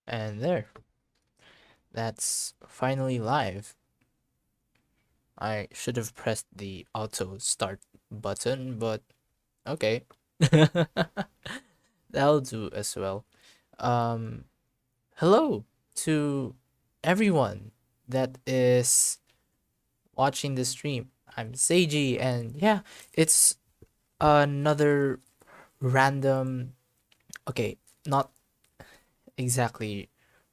And there, that's finally live. I should have pressed the auto start button, but okay. That'll do as well. Um, Hello to everyone that is watching the stream. I'm Seiji, and yeah, it's another random. Okay, not exactly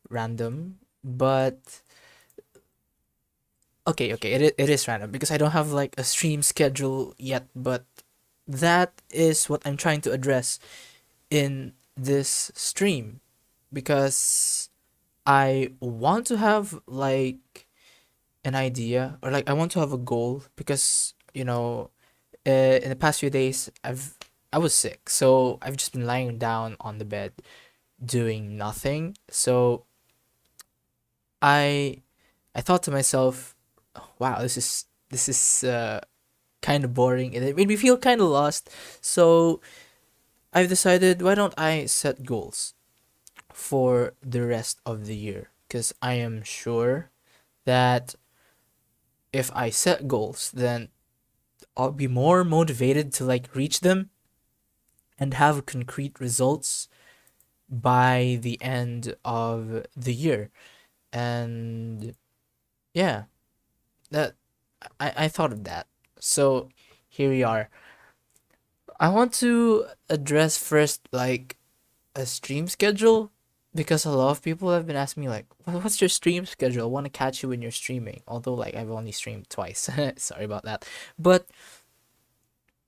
random, but okay, it is random because I don't have like a stream schedule yet, but that is what I'm trying to address in this stream because I want to have like an idea or like I want to have a goal because in the past few days I was sick, so I've just been lying down on the bed doing nothing. So I I thought to myself, wow, this is kind of boring and it made me feel kind of lost. So I've decided, why don't I set goals for the rest of the year? Because I am sure that if I set goals, then I'll be more motivated to like reach them and have concrete results by the end of the year. And yeah, that I thought of that. So here we are. I want to address first like a stream schedule because a lot of people have been asking me like, What's your stream schedule? I want to catch you when you're streaming." Although like I've only streamed twice. Sorry about that. But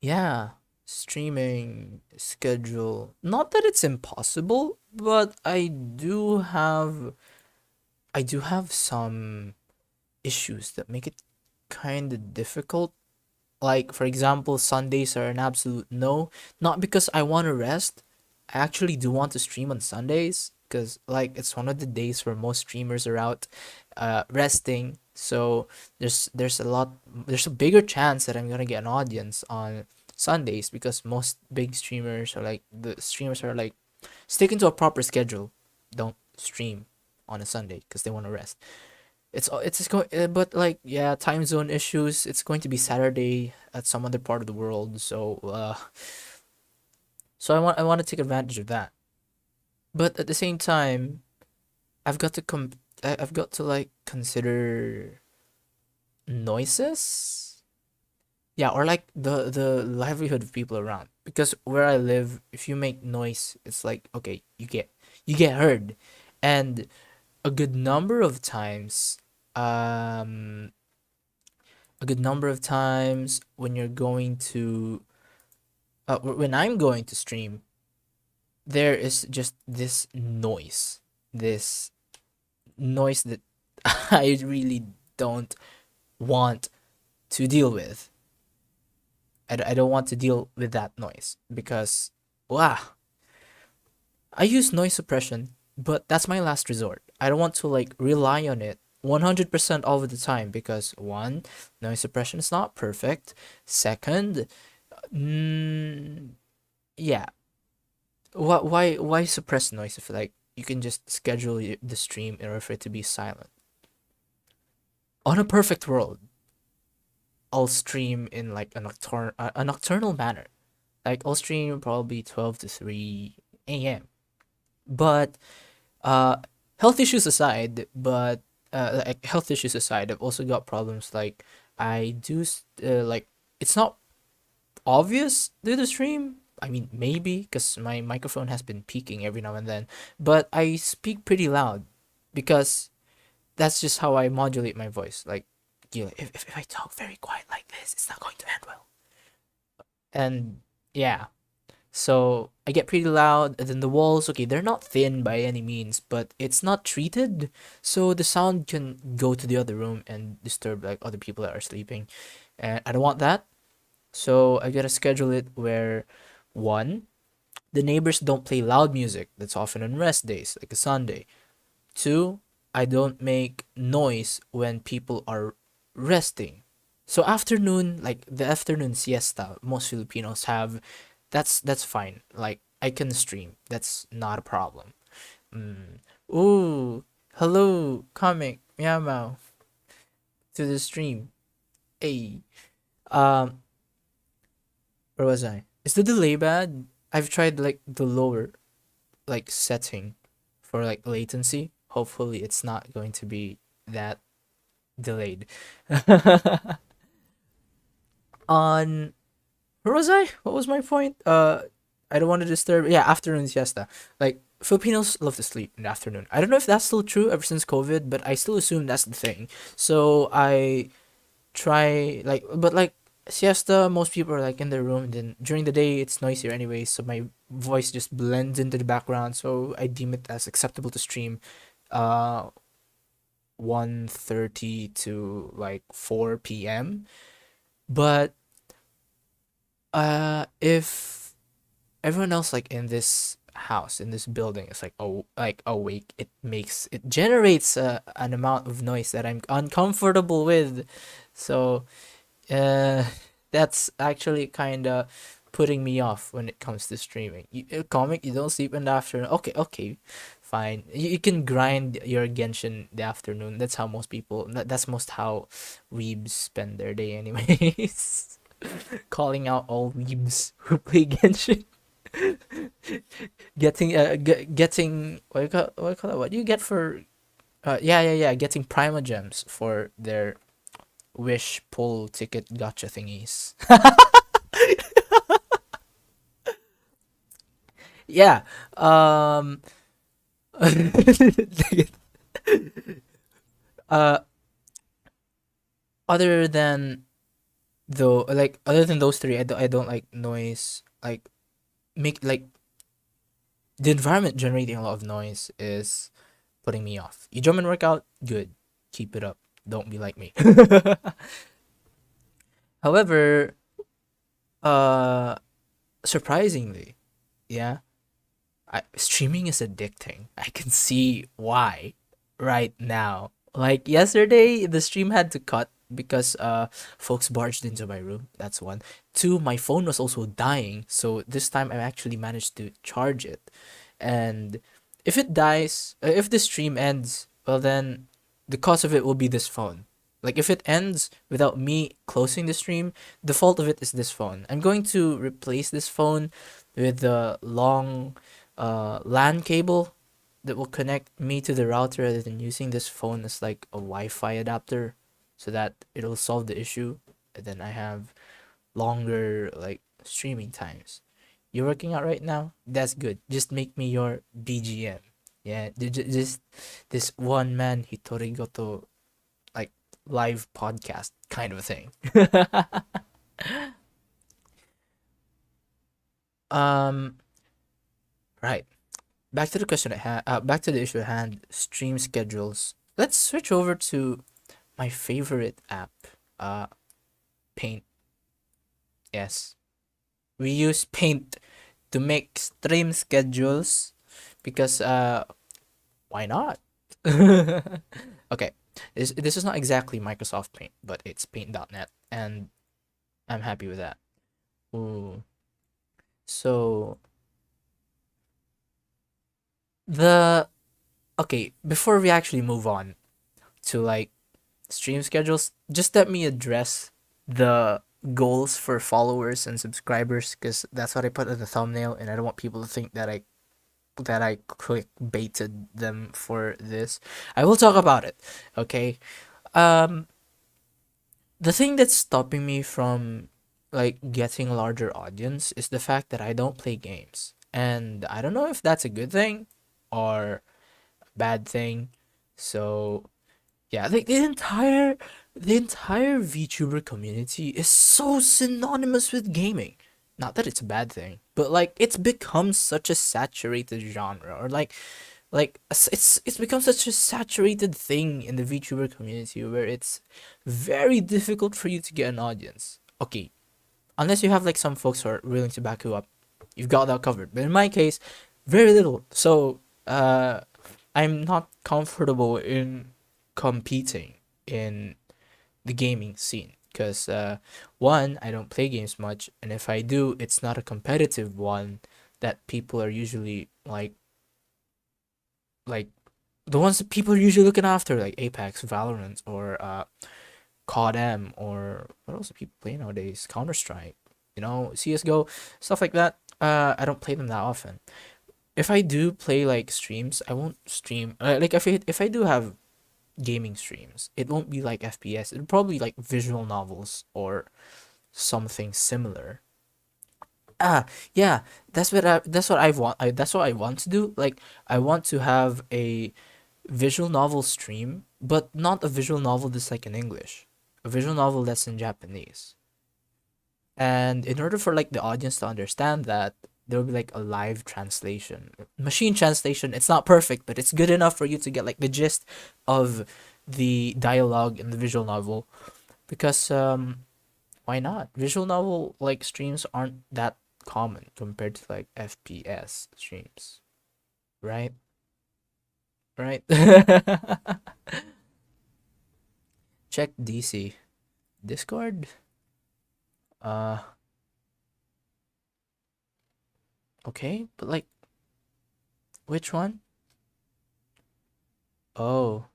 yeah, streaming schedule. Not that it's impossible, but I do have some issues that make it kind of difficult. Like for example, Sundays are an absolute no. Not because I want to rest. I actually do want to stream on Sundays because like it's one of the days where most streamers are out resting. So there's a bigger chance that I'm gonna get an audience on Sundays because most big streamers are like the streamers are like sticking to a proper schedule. Don't stream on a Sunday because they want to rest. It's just going, but like yeah, time zone issues. It's going to be Saturday at some other part of the world, so I want to take advantage of that. But at the same time, I've got to I've got to like consider noises. Yeah, or like the livelihood of people around. Because where I live, if you make noise, it's like okay, you get heard, and a good number of times, um, a good number of times when you're going to, when I'm going to stream, there is just this noise that I really don't want to deal with. I don't want to deal with that noise because, wow, I use noise suppression, but that's my last resort. I don't want to like rely on it 100% all of the time because one, noise suppression is not perfect. Second, mm, yeah, why suppress noise if like you can just schedule the stream in order for it to be silent? On a perfect world, I'll stream in like a nocturnal manner. Like I'll stream probably 12 to 3 a.m. But uh health issues aside, like health issues aside, I've also got problems like I do like it's not obvious through the stream. I mean, maybe because my microphone has been peaking every now and then, but I speak pretty loud because that's just how I modulate my voice. Like, if I talk very quiet like this, it's not going to end well. And yeah, so I get pretty loud, and then the walls, okay, they're not thin by any means, but it's not treated, so the sound can go to the other room and disturb like other people that are sleeping, and I don't want that. So I gotta schedule it where one, the neighbors don't play loud music. That's often on rest days, like a Sunday. Two, I don't make noise when people are resting. So afternoon, like the afternoon siesta, most Filipinos have, that's fine. Like I can stream. That's not a problem. Mm. Ooh, hello, comic meow meow to the stream. Hey, um, where was I? Is the delay bad? I've tried like the lower like setting for like latency. Hopefully, it's not going to be that delayed. On where was I? What was my point? I don't want to disturb. Yeah, afternoon siesta. Like Filipinos love to sleep in the afternoon. I don't know if that's still true ever since COVID, but I still assume that's the thing. So I try like, but like siesta, most people are like in their room. Then during the day, it's noisier anyway, so my voice just blends into the background. So I deem it as acceptable to stream. 1:30 to like 4 p.m. But if everyone else like in this house in this building is like oh like awake, it generates an amount of noise that I'm uncomfortable with. So uh that's actually kind of putting me off when it comes to streaming. Comic, you don't sleep in the afternoon. Okay, okay, fine. You can grind your Genshin the afternoon. That's how most people. That's most how weebs spend their day, anyways. Calling out all weebs who play Genshin. Getting what do you call it? What do you get for yeah, getting Prima gems for their wish pull ticket gotcha thingies. Yeah. Um uh other than other than those three, I don't like noise. Like make like the environment generating a lot of noise is putting me off. You jump and work out, good. Keep it up. Don't be like me. However, uh surprisingly, yeah, streaming is addicting. I can see why right now. Like yesterday, the stream had to cut because folks barged into my room. That's one. Two, my phone was also dying, so this time I actually managed to charge it. And if it dies, if the stream ends, well then the cause of it will be this phone. Like if it ends without me closing the stream, the fault of it is this phone. I'm going to replace this phone with the long LAN cable that will connect me to the router rather than using this phone as like a Wi-Fi adapter so that it'll solve the issue. And then I have longer like streaming times. You're working out right now? That's good. Just make me your BGM. Yeah, just this one man Hitorigoto like live podcast kind of a thing. um, right. Back to the question at hand. Back to the issue at hand. Stream schedules. Let's switch over to my favorite app. Uh, Paint. Yes, we use Paint to make stream schedules because why not? Okay, this is not exactly Microsoft Paint, but it's Paint.net, and I'm happy with that. Ooh. So the okay, before we actually move on to like stream schedules, just let me address the goals for followers and subscribers because that's what I put in the thumbnail, and I don't want people to think that I clickbaited them for this. I will talk about it. Okay. Um, the thing that's stopping me from like getting a larger audience is the fact that I don't play games, and I don't know if that's a good thing or a bad thing. So yeah, like the entire VTuber community is so synonymous with gaming. Not that it's a bad thing, but like it's become such a saturated genre, or it's become such a saturated thing in the VTuber community where it's very difficult for you to get an audience. Okay, unless you have like some folks who are willing to back you up, you've got that covered. But in my case, very little. So I'm not comfortable in competing in the gaming scene because one, I don't play games much, and if I do, it's not a competitive one that people are usually like The ones that people are usually looking after, like Apex, Valorant, or COD M, or what else do people play nowadays? Counter Strike, CS:GO, stuff like that. I don't play them that often. If I do play like streams, I won't stream. Like if I do have gaming streams, it won't be like FPS. It'll probably like visual novels or something similar. Ah, yeah, that's what I want to do. Like I want to have a visual novel stream, but not a visual novel that's like in English. A visual novel that's in Japanese. And in order for like the audience to understand that, there will be like a live translation. Machine translation, it's not perfect, but it's good enough for you to get like the gist of the dialogue in the visual novel. Because why not? Visual novel like streams aren't that common compared to like FPS streams, right? Right? Check DC. Discord? Uh okay, but like which one? Oh,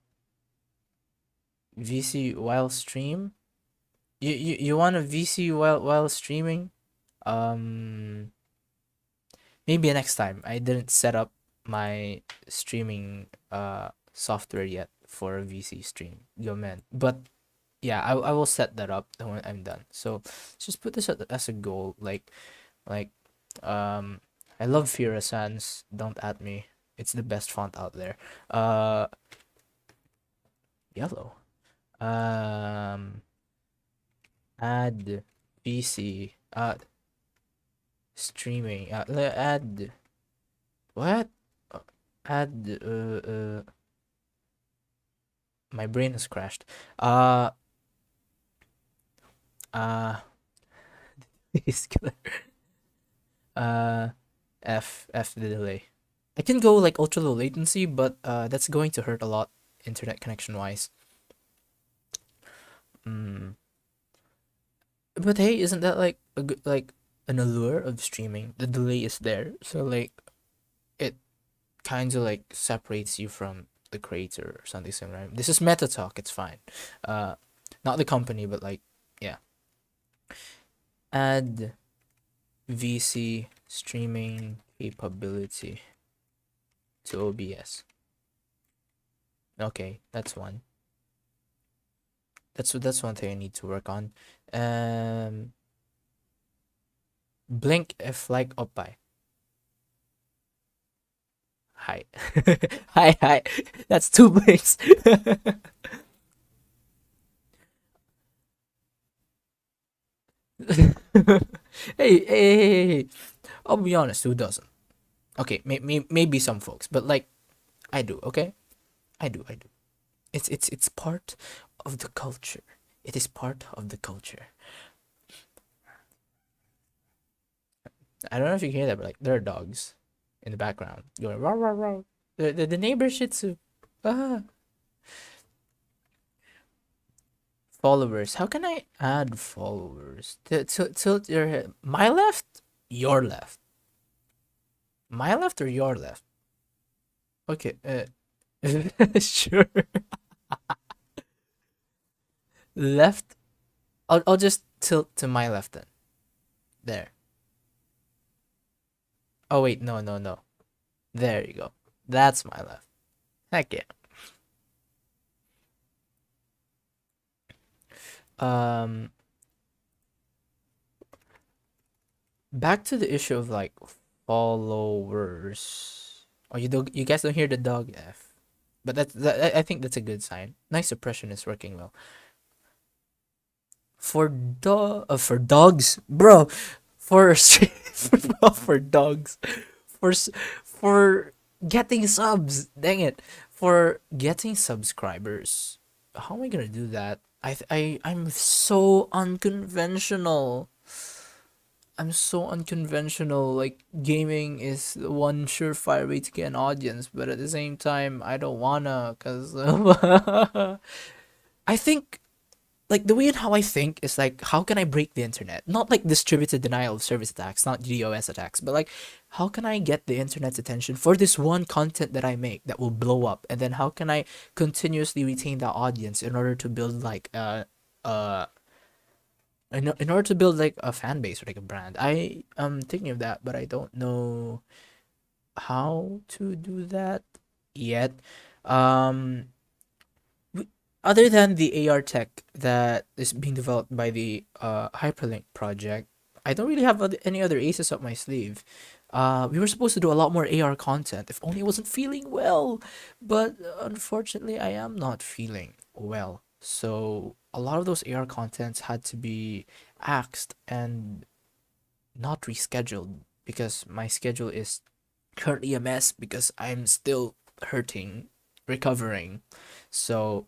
VC while stream? You want a VC while streaming? Um Maybe next time. I didn't set up my streaming software yet for a VC stream. Yo man. But yeah, I will set that up when I'm done. So just put this as a goal. Like um I love Fira Sans. Don't at me. It's the best font out there. Uh Yellow. Um Add VC. Streaming. Add what? Uh, Add my brain has crashed. Uh uh He's killer. Uh F the delay. I can go like ultra low latency, but that's going to hurt a lot internet connection wise. Mm. But hey, isn't that like a good like an allure of streaming? The delay is there, so like it kind of like separates you from the creator or something similar. This is meta talk. It's fine. Uh, Not the company, but like yeah. Add VC streaming capability to OBS. Okay, that's one. That's one thing I need to work on. Um, Blink if like oppai. Hi. Hi. That's two blinks. Hey. I'll be honest, who doesn't? Okay, maybe some folks, but like I do, okay? I do. It's part of the culture. It is part of the culture. I don't know if you can hear that, but like there are dogs in the background going rah rah rah. The neighbor Shih Tzu. Ah. Followers. How can I add followers? Tilt your head. My left, your left. My left or your left? Okay. Sure. Left. I'll just tilt to my left then. There. Oh wait, no. There you go. That's my left. Heck yeah. Um, Back to the issue of like followers. Oh, you guys don't hear the dog F, but I think that's a good sign. Nice suppression is working well. For dogs, bro. For for dogs, for for getting subs. Dang it, for getting subscribers. How am I gonna do that? I'm so unconventional. I'm so unconventional. Like gaming is the one surefire way to get an audience, but at the same time, I don't wanna, cause I think like the way in how I think is like, how can I break the internet? Not like distributed denial of service attacks, not DOS attacks, but like, how can I get the internet's attention for this one content that I make that will blow up, and then how can I continuously retain that audience in order to build like uh in order to build like a fan base or like a brand. I am thinking of that, but I don't know how to do that yet. Um, Other than the AR tech that is being developed by the Hyperlink project, I don't really have any other aces up my sleeve. We were supposed to do a lot more AR content. If only I wasn't feeling well, but unfortunately, I am not feeling well. So a lot of those AR contents had to be axed and not rescheduled because my schedule is currently a mess because I'm still hurting, recovering. So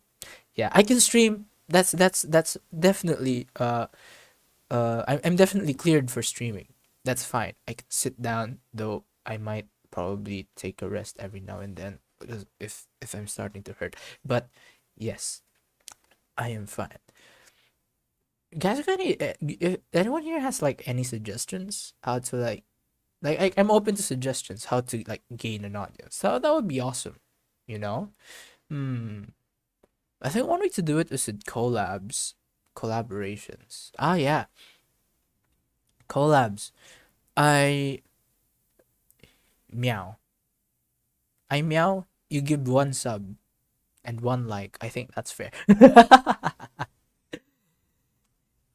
yeah, I can stream. That's definitely I'm definitely cleared for streaming. That's fine. I can sit down, though I might probably take a rest every now and then because if I'm starting to hurt. But yes, I am fine. Guys, got any, if anyone here has like any suggestions how to I'm open to suggestions how to like gain an audience. So that would be awesome, you know? Hmm. I think one way to do it is with collaborations. Ah, yeah, collabs. I meow. I meow. You give one sub and one like. I think that's fair.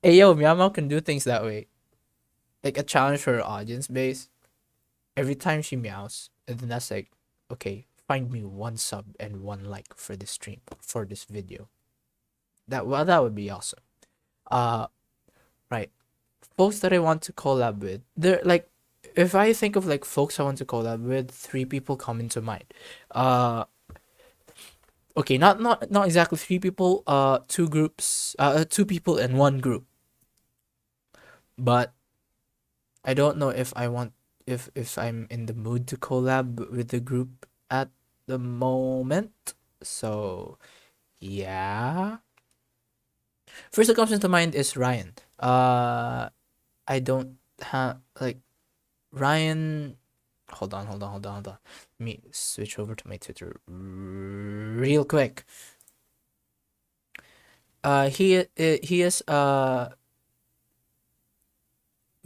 Hey yo, Meow Meow can do things that way. Like a challenge for her audience base. Every time she meows, and then that's like, okay, find me one sub and one like for this stream for this video. That would be awesome. Uh, right. Folks that I want to collab with. They're like, if I think of like folks I want to collab with, three people come into mind. Uh, okay, not exactly three people. Two groups. Two people in one group. But I don't know if I want if I'm in the mood to collab with the group at the moment. So yeah. First that comes into mind is Ryan. I don't have like Ryan. Hold on. Let me switch over to my Twitter real quick. He is a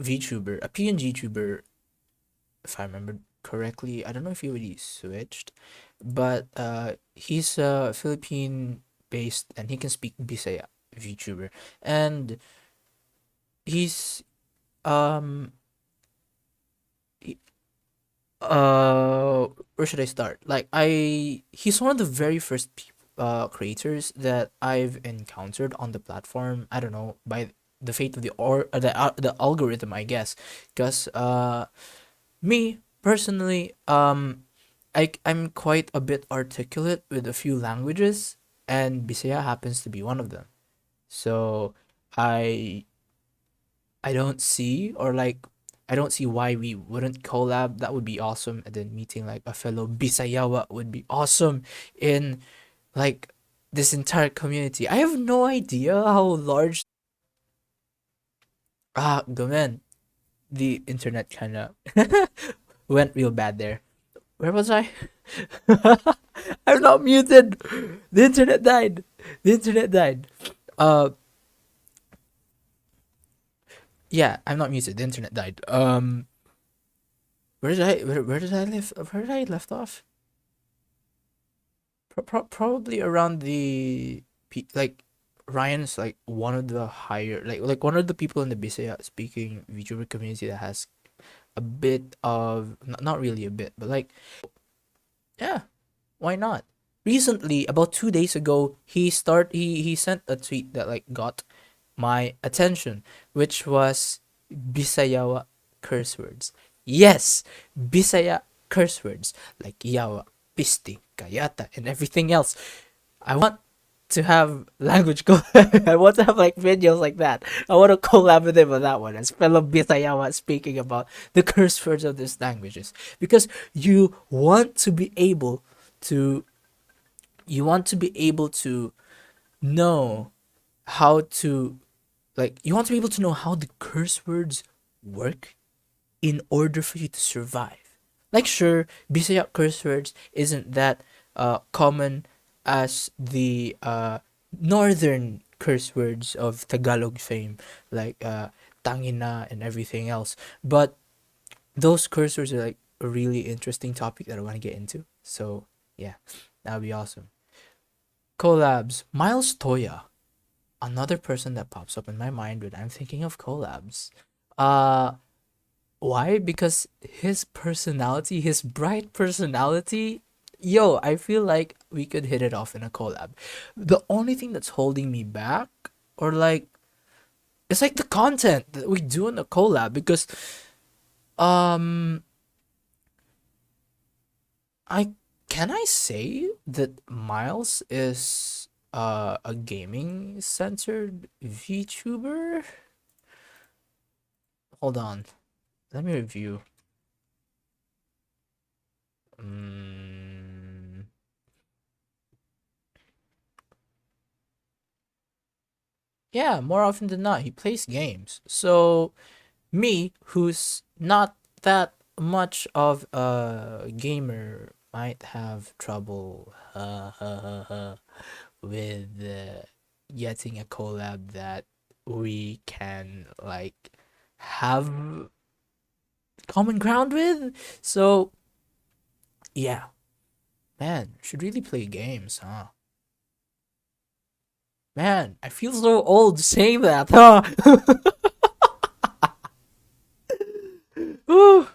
VTuber, a PNG tuber, if I remember correctly. I don't know if he already switched, but he's Philippine based and he can speak Bisaya VTuber, and he's um where should I start? Like he's one of the very first creators that I've encountered on the platform. I don't know, by the fate of the algorithm, I guess, because me personally, I'm quite a bit articulate with a few languages, and Bisaya happens to be one of them. So I I don't see or like I don't see why we wouldn't collab. That would be awesome. And then meeting like a fellow Bisayawa would be awesome in like this entire community. I have no idea how large Gomen. The internet kinda went real bad there. Where was I? I'm not muted. The internet died. The internet died. Uh yeah, I'm not muted. The internet died. Where did I live? Where did I left off? Probably around like Ryan's like one of the higher like one of the people in the Bisaya speaking VTuber community that has a bit of not really a bit, but like yeah, why not? Recently, about 2 days ago, he sent a tweet that like got my attention, which was Bisayawa curse words. Yes, Bisaya curse words like yawa, pisti, kayata, and everything else. I want to have language I want to have like videos like that. I want to collab with him on that one as fellow Bisayawa speaking about the curse words of these languages because to you want to be able to know how to, like, you want to be able to know how the curse words work in order for you to survive. Like, sure, Bisaya curse words isn't that common as the northern curse words of Tagalog fame, like tangina and everything else. But those curse words are like a really interesting topic that I want to get into. So yeah, that would be awesome. Collabs. Miles Toya, another person that pops up in my mind when I'm thinking of collabs. Uh, why? Because his personality, his bright personality, yo, I feel like we could hit it off in a collab. The only thing that's holding me back, or like, it's like the content that we do in a collab. Because um, I can I say that Miles is a gaming censored VTuber? Hold on, let me review. Mm, yeah, more often than not, he plays games. So me, who's not that much of a gamer, might have trouble with getting a collab that we can like have common ground with. So yeah, man, should really play games, huh? Man, I feel so old saying that, huh? Ooh.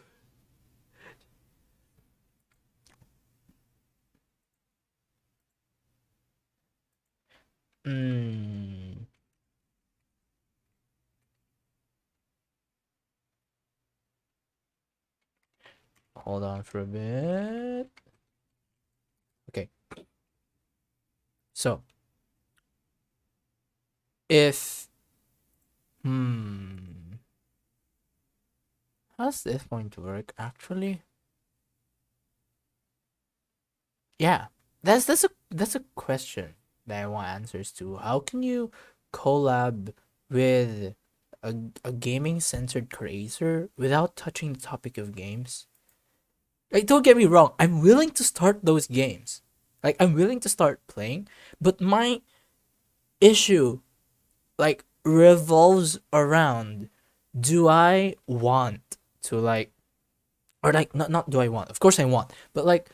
Mm, hold on for a bit. Okay, so if hmm, how's this going to work actually? Yeah, that's a question that I want answers to. How can you collab with a gaming censored creator without touching the topic of games? Like, don't get me wrong, I'm willing to start those games. Like, I'm willing to start playing, but my issue like revolves around, do I want to like, or like, not do I want, of course I want, but like,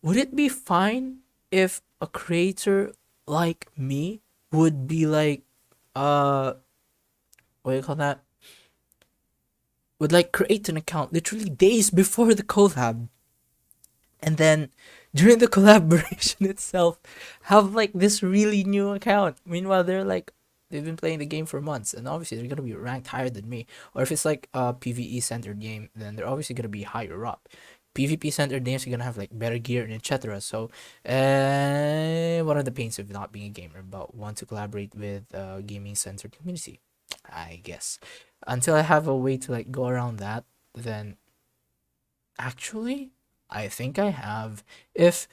would it be fine if a creator like me would be like, uh what do you call that, would like create an account literally days before the collab, and then during the collaboration itself have like this really new account, meanwhile they're like, they've been playing the game for months, and obviously they're gonna be ranked higher than me. Or if it's like a PvE centered game, then they're obviously gonna be higher up. PvP centered games are gonna have like better gear and etc. So one of the pains of not being a gamer, but want to collaborate with gaming centered community, I guess. Until I have a way to like go around that, then actually, I think I have. If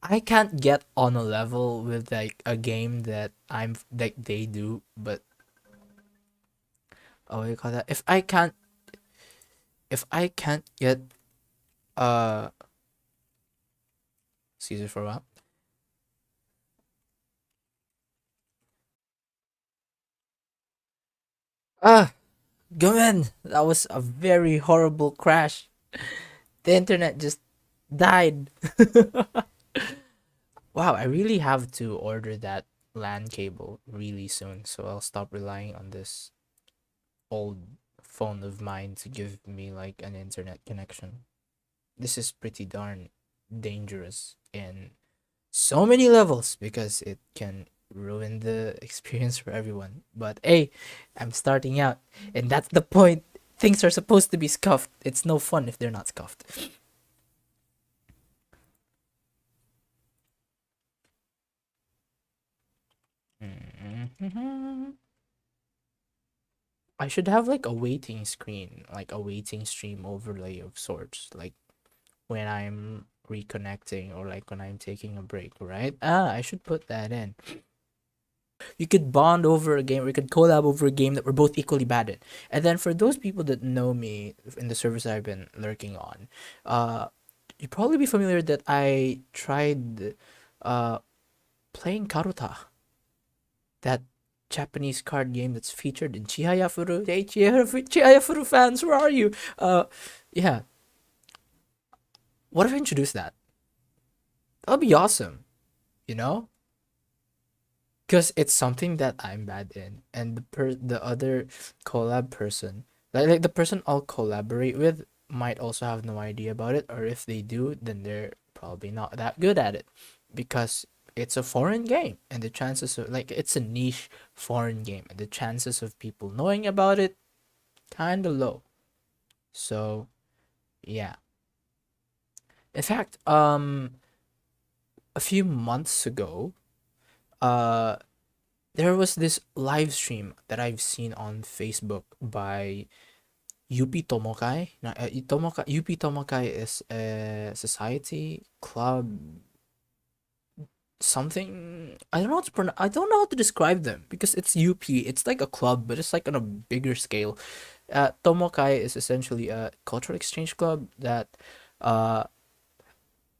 I can't get on a level with like a game that I'm like they do, but oh, what do you call that? If I can't get uh excuse me for a while. Ah, go in. That was a very horrible crash. The internet just died. Wow, I really have to order that LAN cable really soon, so I'll stop relying on this old phone of mine to give me like an internet connection. This is pretty darn dangerous in so many levels because it can ruin the experience for everyone. But hey, I'm starting out, and that's the point. Things are supposed to be scuffed. It's no fun if they're not scuffed. I should have like a waiting screen, like a waiting stream overlay of sorts, like when I'm reconnecting or like when I'm taking a break, right? Ah, I should put that in. We could bond over a game. We could collab over a game that we're both equally bad at. And then for those people that know me in the service I've been lurking on, uh, you'd probably be familiar that I tried uh, playing Karuta, that Japanese card game that's featured in Chihayafuru. Hey, Chihayafuru fans, where are you? Yeah. What if I introduce that? That'll be awesome, you know? Because it's something that I'm bad in, and the other collab person, like the person I'll collaborate with, might also have no idea about it, or if they do, then they're probably not that good at it, because it's a foreign game, and the chances of like it's a niche foreign game, and the chances of people knowing about it kind of low. So yeah. In fact, a few months ago, uh there was this live stream that I've seen on Facebook by Yupi Tomokai. Yupi Tomokai is a society club something. I don't know how to I don't know how to describe them because it's UP. It's like a club, but it's like on a bigger scale. Tomokai is essentially a cultural exchange club that uh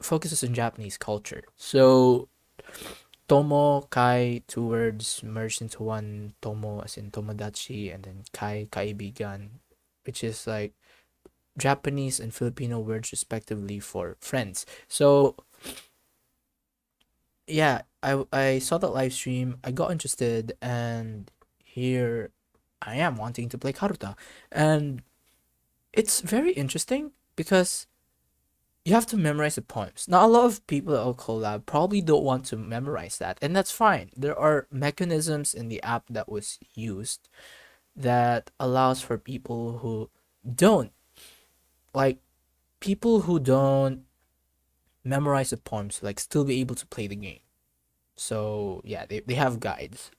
focuses on Japanese culture. So Tomo, Kai, two words merged into one. Tomo as in Tomodachi, and then Kai, Kaibigan, which is like Japanese and Filipino words respectively for friends. So yeah, I saw that live stream. I got interested, and here I am wanting to play Karuta, and it's very interesting because you have to memorize the poems. Now, a lot of people that will collab probably don't want to memorize that, and that's fine. There are mechanisms in the app that was used that allows for people who don't like people who don't memorize the poems like still be able to play the game. So yeah, they have guides.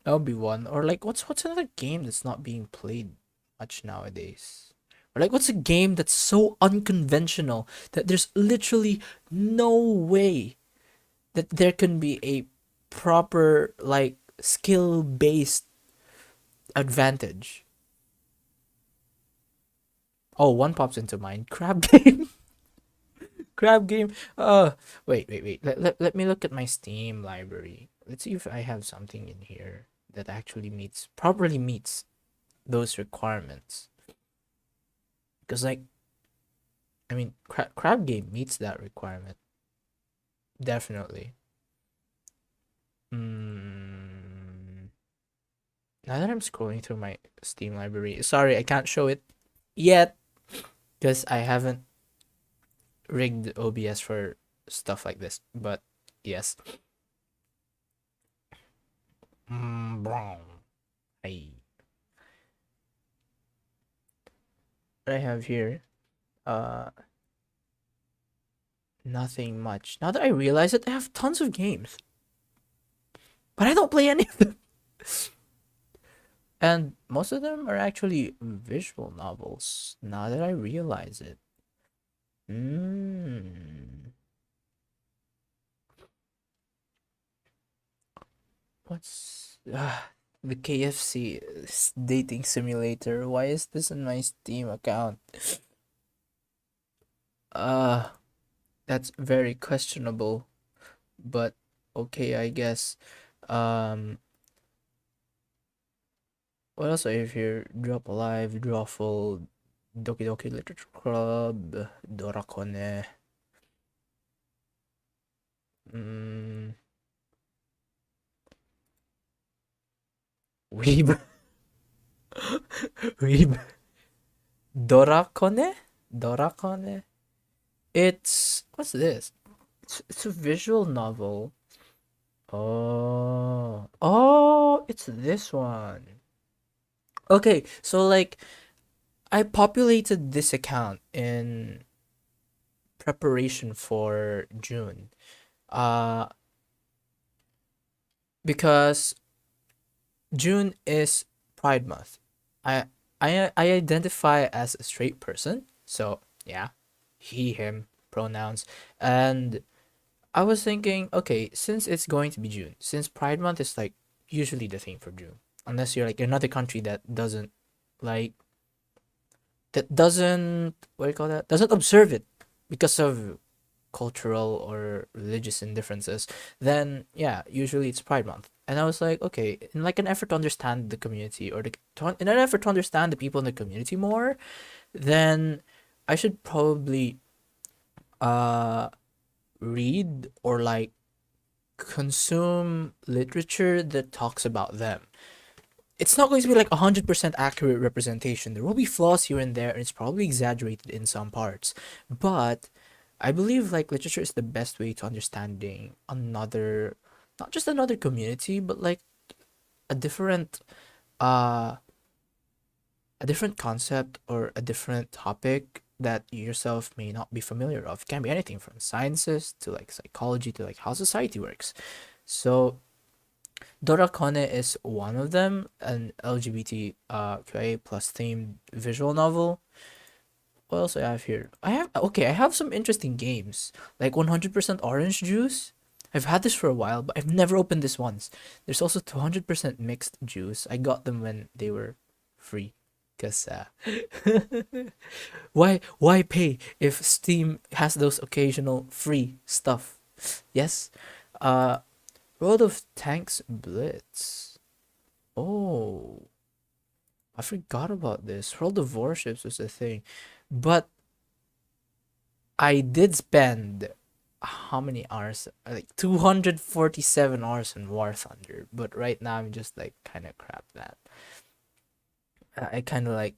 That would be one. Or like what's another game that's not being played much nowadays? Or like what's a game that's so unconventional that there's literally no way that there can be a proper like skill based advantage. Oh, one pops into mind. Crab game. Crab game. Wait. Let me look at my Steam library. Let's see if I have something in here that actually properly meets those requirements. Because like I mean, crab game meets that requirement. Definitely. Mm, now that I'm scrolling through my Steam library, sorry, I can't show it yet because I haven't rigged OBS for stuff like this. But yes. Brown. Hey. What I have here, uh, nothing much. Now that I realize it, I have tons of games, but I don't play any of them. And most of them are actually visual novels. Now that I realize it. Hmm. What's the KFC dating simulator? Why is this in my Steam account? Uh, that's very questionable, but okay, I guess. Um, what else I have here? Drop Alive, Drawful, Doki Doki Literature Club, Dorakone. Mm, Weeb, Weeb, Dorakone, Dorakone. It's what's this? It's a visual novel. Oh, it's this one. Okay, so like I populated this account in preparation for June. Uh, because June is Pride Month. I I identify as a straight person, so yeah, he him pronouns, and I was thinking, okay, since it's going to be June, since Pride Month is like usually the thing for June. Unless you're like in another country that doesn't like that doesn't what do you call that? Doesn't observe it because of cultural or religious indifferences, then yeah, usually it's Pride Month. And I was like, okay, in like an effort to understand the community or in an effort to understand the people in the community more, then I should probably uh read or like consume literature that talks about them. It's not going to be like 100% accurate representation. There will be flaws here and there, and it's probably exaggerated in some parts. But I believe like literature is the best way to understanding another, not just another community, but like a different, uh, a different concept or a different topic that you yourself may not be familiar of. It can be anything from sciences to like psychology to like how society works. So Dorakone is one of them, an LGBT QIA plus themed visual novel. What else do I have here? I have some interesting games like 100% orange juice. I've had this for a while, but I've never opened this once. There's also 200% mixed juice. I got them when they were free, cause why pay if Steam has those occasional free stuff? Yes. Uh, World of Tanks Blitz. Oh, I forgot about this. World of Warships was a thing, but I did spend how many hours? Like 247 hours in War Thunder. But right now I'm just like kind of crap that. I kind of like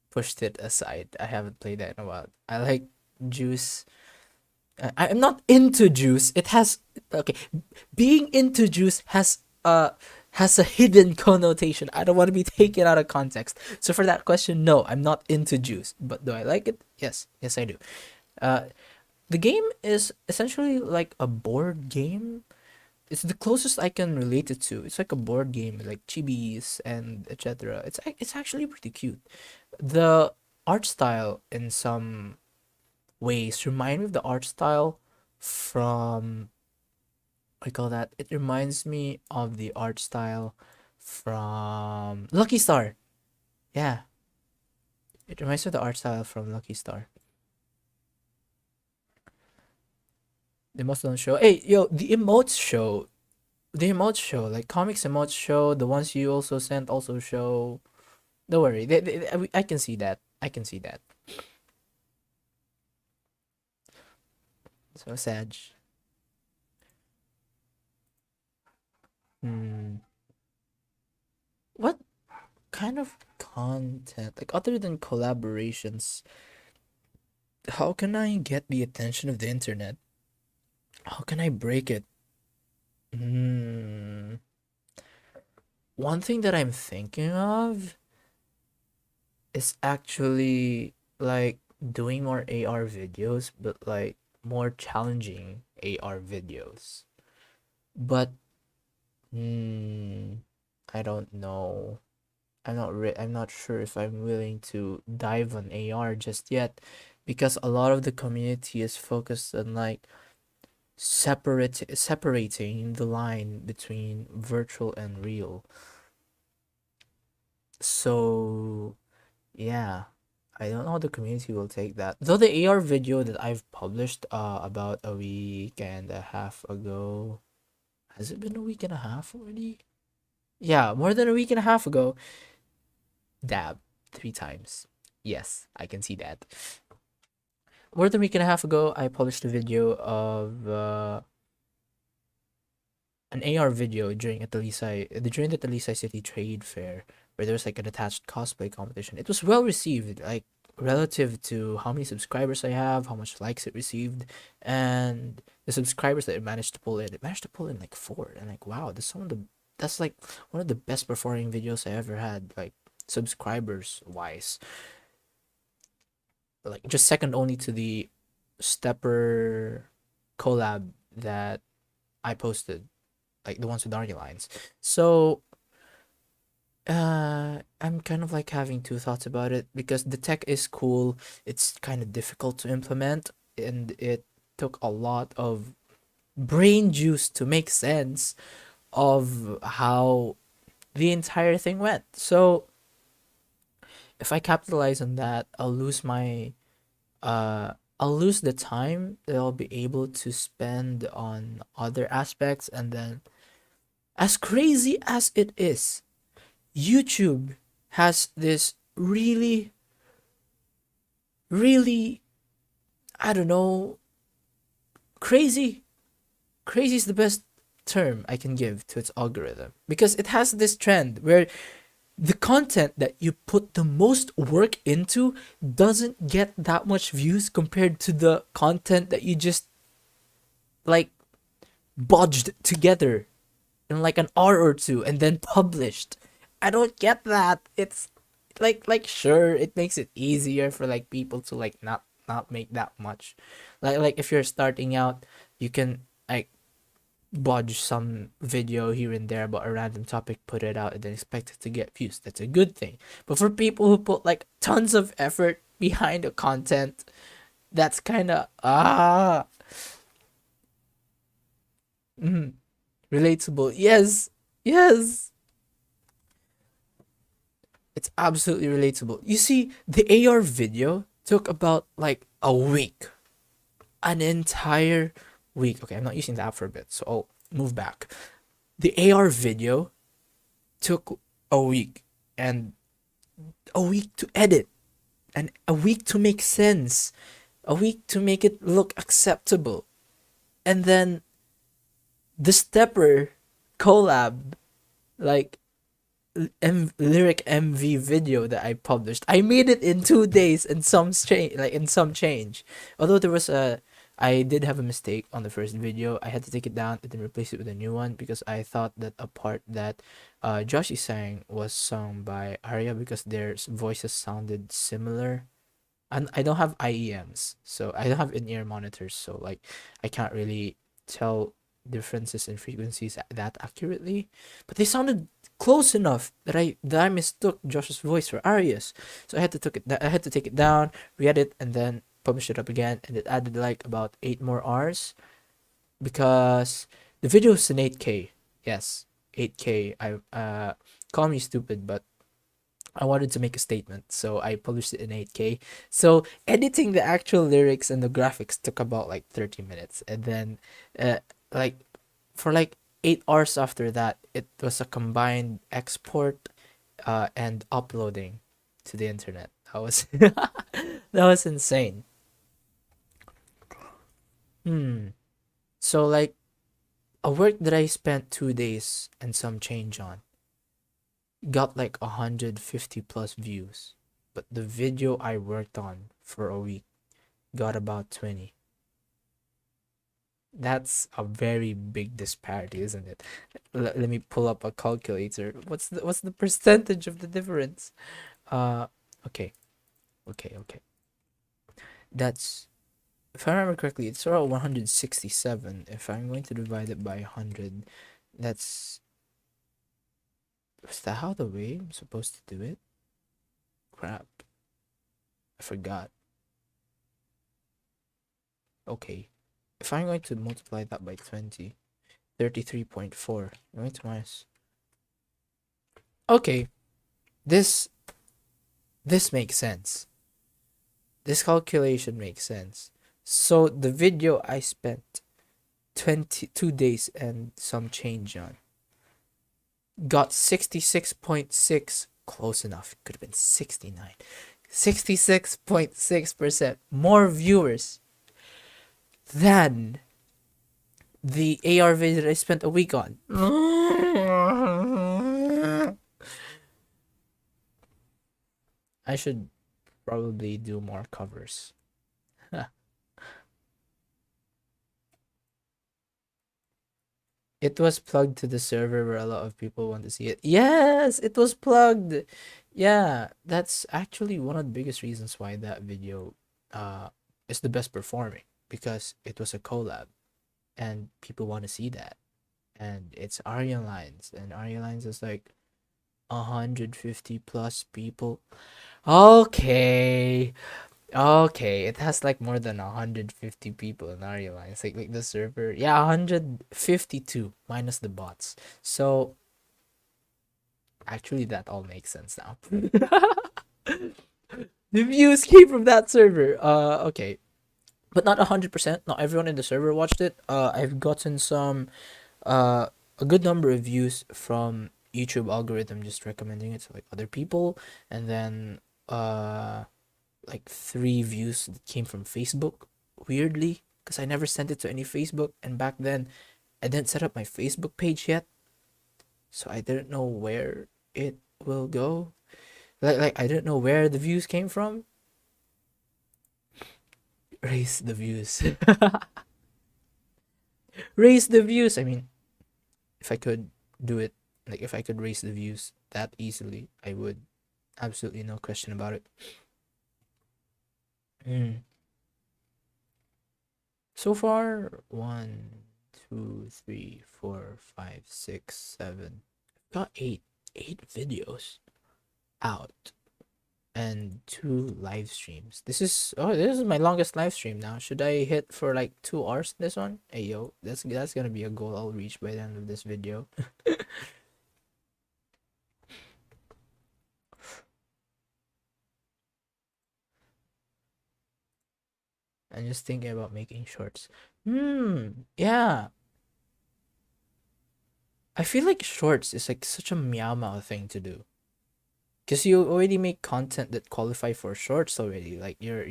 pushed it aside. I haven't played that in a while. I like Juice. I'm not into Juice. It has okay. Being into Juice has a hidden connotation. I don't want to be taken out of context. So for that question, no, I'm not into Juice. But do I like it? Yes, yes I do. Uh, the game is essentially like a board game. It's the closest I can relate it to. It's like a board game, like chibis and etc. It's actually pretty cute. The art style in some ways remind me of the art style from I call that. It reminds me of the art style from Lucky Star. Yeah, it reminds me of the art style from Lucky Star. The most don't show. Hey, yo, the emotes show. The emotes show, like comics emotes show. The ones you also sent also show. Don't worry. I can see that. I can see that. So sad. Hmm. What kind of content, like other than collaborations, how can I get the attention of the internet? How can I break it? Hmm. One thing that I'm thinking of is actually like doing more AR videos, but like more challenging AR videos. But hmm, I don't know. I'm not sure if I'm willing to dive on AR just yet because a lot of the community is focused on like separating the line between virtual and real. So yeah, I don't know how the community will take that. Though the AR video that I've published about a week and a half ago, has it been a week and a half already? Yeah, more than a week and a half ago. Dab 3 times. Yes, I can see that. More than a week and a half ago, I published a video of an AR video during the Talisay City Trade Fair, where there was like an attached cosplay competition. It was well received, like relative to how many subscribers I have, how much likes it received, and the subscribers that it managed to pull in like four. And like, wow, that's like one of the best performing videos I ever had, like subscribers wise. Like just second only to the Stepper collab that I posted, like the ones with Darky lines. So I'm kind of like having two thoughts about it because the tech is cool. It's kind of difficult to implement, and it took a lot of brain juice to make sense of how the entire thing went. So if I capitalize on that, I'll lose the time that I'll be able to spend on other aspects. And then, as crazy as it is, YouTube has this really, really, I don't know, crazy. Crazy is the best term I can give to its algorithm, because it has this trend where the content that you put the most work into doesn't get that much views compared to the content that you just like bodged together in like an hour or two and then published. I don't get that. It's like sure, it makes it easier for like people to like not make that much. Like if you're starting out, you can like bodge some video here and there about a random topic, put it out, and then expect it to get views. That's a good thing. But for people who put like tons of effort behind the content, that's kind of relatable. Yes, yes, it's absolutely relatable. You see, the AR video took about like a week, an entire week. Okay, I'm not using the app for a bit, so I'll move back. The AR video took a week, and a week to edit, and a week to make sense, a week to make it look acceptable. And then the Stepper collab, like lyric MV video that I published, I made it in 2 days and some change, like in some change. Although I did have a mistake on the first video. I had to take it down and then replace it with a new one because I thought that a part that Joshi sang was sung by Arya because their voices sounded similar. And I don't have IEMs, so I don't have in-ear monitors, so like I can't really tell differences in frequencies that accurately. But they sounded close enough that I mistook Josh's voice for Arya's. So I had to take it down, re-edit, and then publish it up again, and it added like about 8 more hours because the video is in 8K. Yes, 8K. I call me stupid, but I wanted to make a statement, so I published it in 8K. So editing the actual lyrics and the graphics took about like 30 minutes, and then like for like 8 hours after that, it was a combined export and uploading to the internet. That was that was insane. So like a work that I spent 2 days and some change on got like 150 plus views, but the video I worked on for a week got about 20. That's a very big disparity, isn't it? Let me pull up a calculator. What's the percentage of the difference? Uh, okay, okay. That's, if I remember correctly, it's around 167. If I'm going to divide it by 100, that's, is that how the way I'm supposed to do it? Crap, I forgot. Okay, if I'm going to multiply that by 20, 33.4. I'm going to minus. Okay, this this makes sense. This calculation makes sense. So the video I spent 22 days and some change on got 66.6, close enough. Could have been 69. 66.6% more viewers than the AR video that I spent a week on. I should probably do more covers. It was plugged to the server where a lot of people want to see it. Yes, it was plugged. Yeah, that's actually one of the biggest reasons why that video is the best performing, because it was a collab and people want to see that. And it's Aryan Lines, and Aryan Lines is like 150 plus people. Okay. Okay, it has like more than 150 people in our line. It's like the server. Yeah, 152 minus the bots. So actually that all makes sense now. The views came from that server. Okay. But not 100%. Not everyone in the server watched it. I've gotten some a good number of views from YouTube algorithm just recommending it to like other people, and then like 3 views that came from Facebook. Weirdly, because I never sent it to any Facebook, and back then I didn't set up my Facebook page yet, so I didn't know where it will go. Like I didn't know where the views came from. Raise the views. Raise the views. I mean, if I could do it, like if I could raise the views that easily, I would. Absolutely no question about it. Mm. So far, one, two, three, four, five, six, seven. Got eight videos out and 2 live streams. This is my longest live stream now. Should I hit for like 2 hours this one? Hey yo, that's gonna be a goal I'll reach by the end of this video. I'm just thinking about making shorts. Yeah. I feel like shorts is like such a meow meow thing to do. Cause you already make content that qualify for shorts already. Like your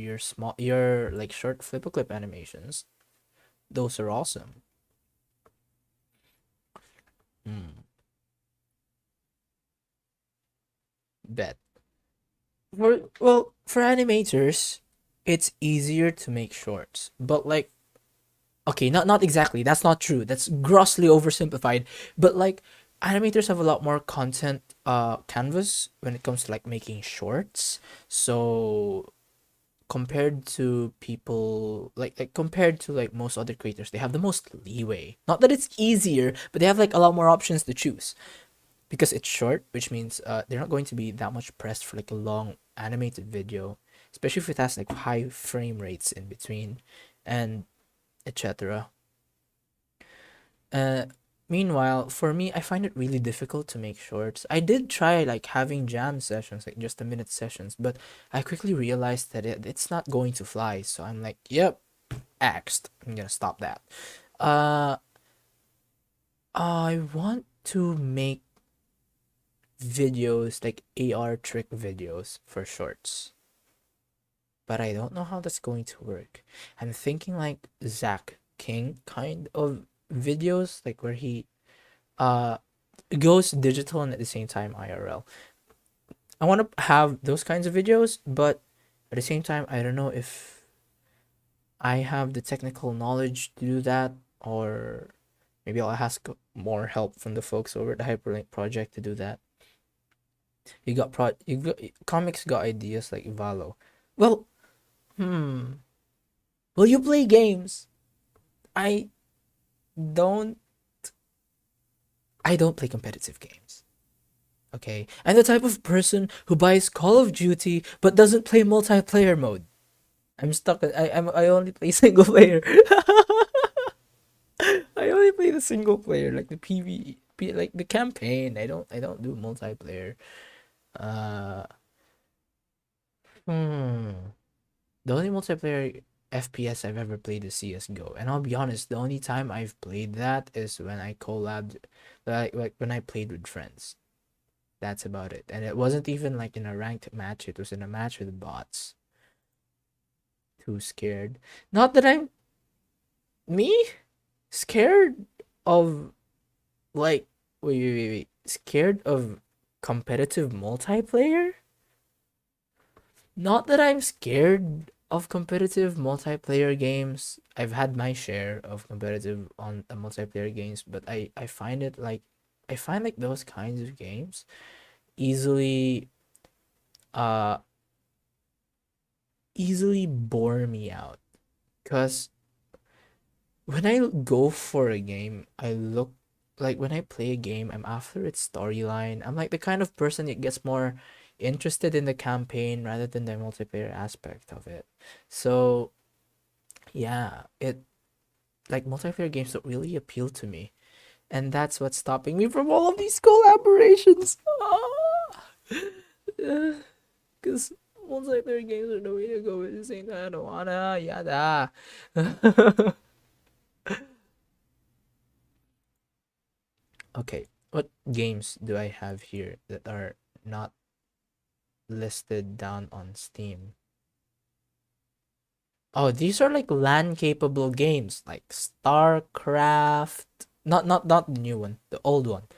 like short flipper clip animations. Those are awesome. Hmm. Bet. For animators, it's easier to make shorts. But like okay, not exactly. That's not true. That's grossly oversimplified. But like animators have a lot more content canvas when it comes to like making shorts. So compared to people compared to like most other creators, they have the most leeway. Not that it's easier, but they have like a lot more options to choose because it's short, which means they're not going to be that much pressed for like a long animated video, especially if it has like high frame rates in between and etc. Uh, Meanwhile, for me, I find it really difficult to make shorts. I did try like having jam sessions, like just a minute sessions, but I quickly realized that it's not going to fly. So I'm like, yep, axed. I'm gonna stop that. Uh, I want to make videos like AR trick videos for shorts, but I don't know how that's going to work. I'm thinking like Zach King kind of videos, like where he uh goes digital and at the same time IRL. I want to have those kinds of videos, but at the same time, I don't know if I have the technical knowledge to do that, or maybe I'll ask more help from the folks over at the Hyperlink project to do that. You got comics got ideas like Valo. Well, hmm. Will you play games? I don't. I don't play competitive games. Okay, I'm the type of person who buys Call of Duty but doesn't play multiplayer mode. I'm stuck. I only play single player. I only play the single player, like the PvE, like the campaign. I don't do multiplayer. Uh, hmm. The only multiplayer FPS I've ever played is CS:GO, and I'll be honest, the only time I've played that is when I collabed, like when I played with friends. That's about it, and it wasn't even like in a ranked match. It was in a match with bots. Too scared. Not that I'm me scared of like wait. Scared of competitive multiplayer? Not that I'm scared of competitive multiplayer games. I've had my share of competitive on multiplayer games, but I find it like I find like those kinds of games easily uh easily bore me out because when I go for a game, I look like when I play a game, I'm after its storyline. I'm like the kind of person that gets more interested in the campaign rather than the multiplayer aspect of it. So yeah, it like multiplayer games don't really appeal to me, and that's what's stopping me from all of these collaborations. Because multiplayer games are the way to go. At the same time, I don't wanna yada. Okay, what games do I have here that are not listed down on Steam? Oh, these are like LAN capable games like StarCraft. Not the new one, the old one.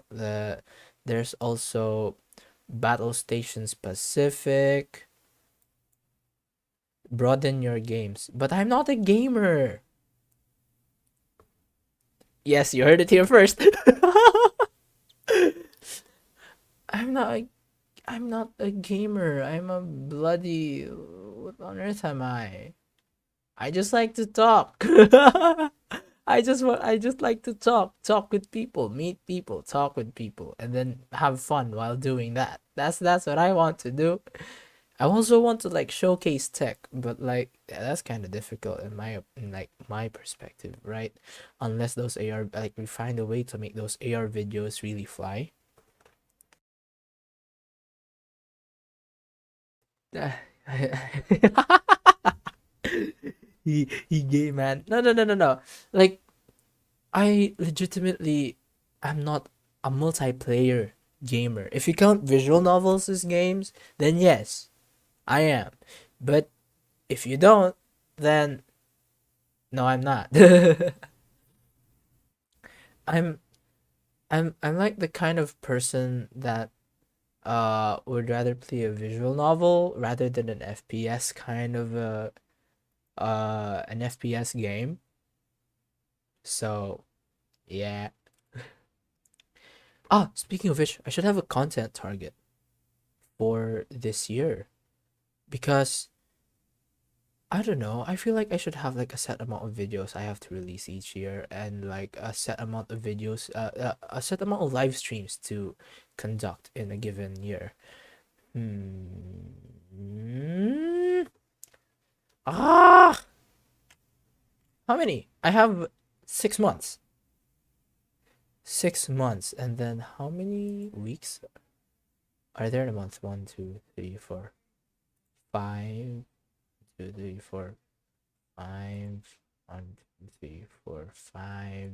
The there's also Battle Stations Pacific. Broaden your games. But I'm not a gamer. Yes, you heard it here first. I'm not a, I'm not a gamer. I'm a bloody what on earth am I? I just like to talk. I just like to talk with people, meet people, talk with people, and then have fun while doing that. That's what I want to do. I also want to like showcase tech, but like yeah, that's kind of difficult in like my perspective, right? Unless those AR like we find a way to make those AR videos really fly. He gay man. No. Like I legitimately am not a multiplayer gamer. If you count visual novels as games, then yes, I am. But if you don't, then no, I'm not. I'm I'm like the kind of person that would rather play a visual novel rather than an FPS kind of an FPS game. So, yeah. Ah, speaking of which, I should have a content target for this year because I don't know. I feel like I should have like a set amount of videos I have to release each year and like a set amount of videos, a set amount of live streams to conduct in a given year. Hmm. Ah, how many? I have 6 months. 6 months, and then how many weeks are there in a month? One, two, three, four, five. Two, three, four, five. One, two, three, four, five.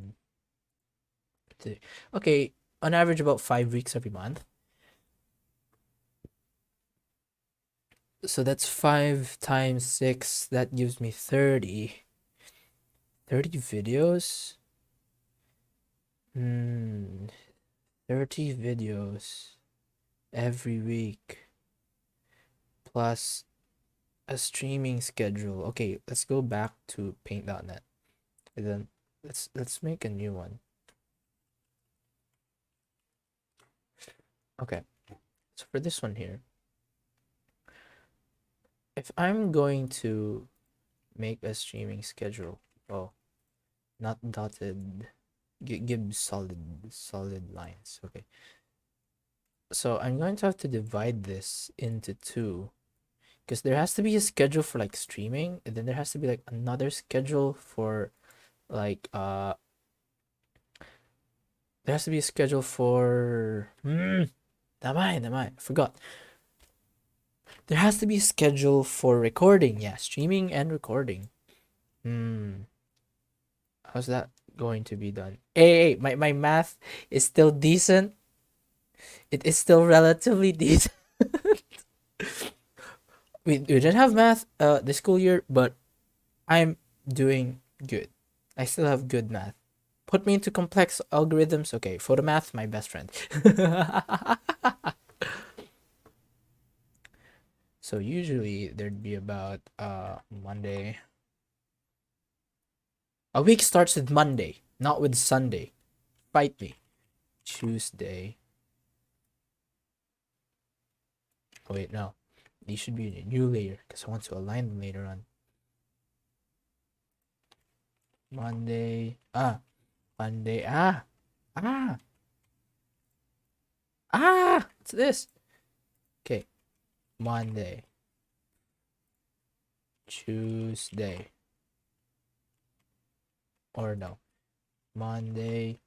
Three. Okay, on average, about 5 weeks every month. So that's 5 times 6. That gives me 30. 30 videos. 30 videos every week plus a streaming schedule. Okay, let's go back to paint.net. And then let's make a new one. Okay. So for this one here, if I'm going to make a streaming schedule, well, not dotted, give solid lines. Okay. So I'm going to have to divide this into two because there has to be a schedule for like streaming, and then there has to be like another schedule for like there has to be a schedule for damay, forgot. There has to be a schedule for recording, yeah, streaming and recording. How's that going to be done? Hey, my math is still decent. It is still relatively decent. We didn't have math this school year, but I'm doing good. I still have good math. Put me into complex algorithms. Okay, photo math, my best friend. So usually there'd be about Monday. A week starts with Monday, not with Sunday. Fight me. Tuesday. Oh wait, no. These should be in a new layer because I want to align them later on. Monday. Monday. Ah. It's this. Okay. Monday, Tuesday, or no, Monday.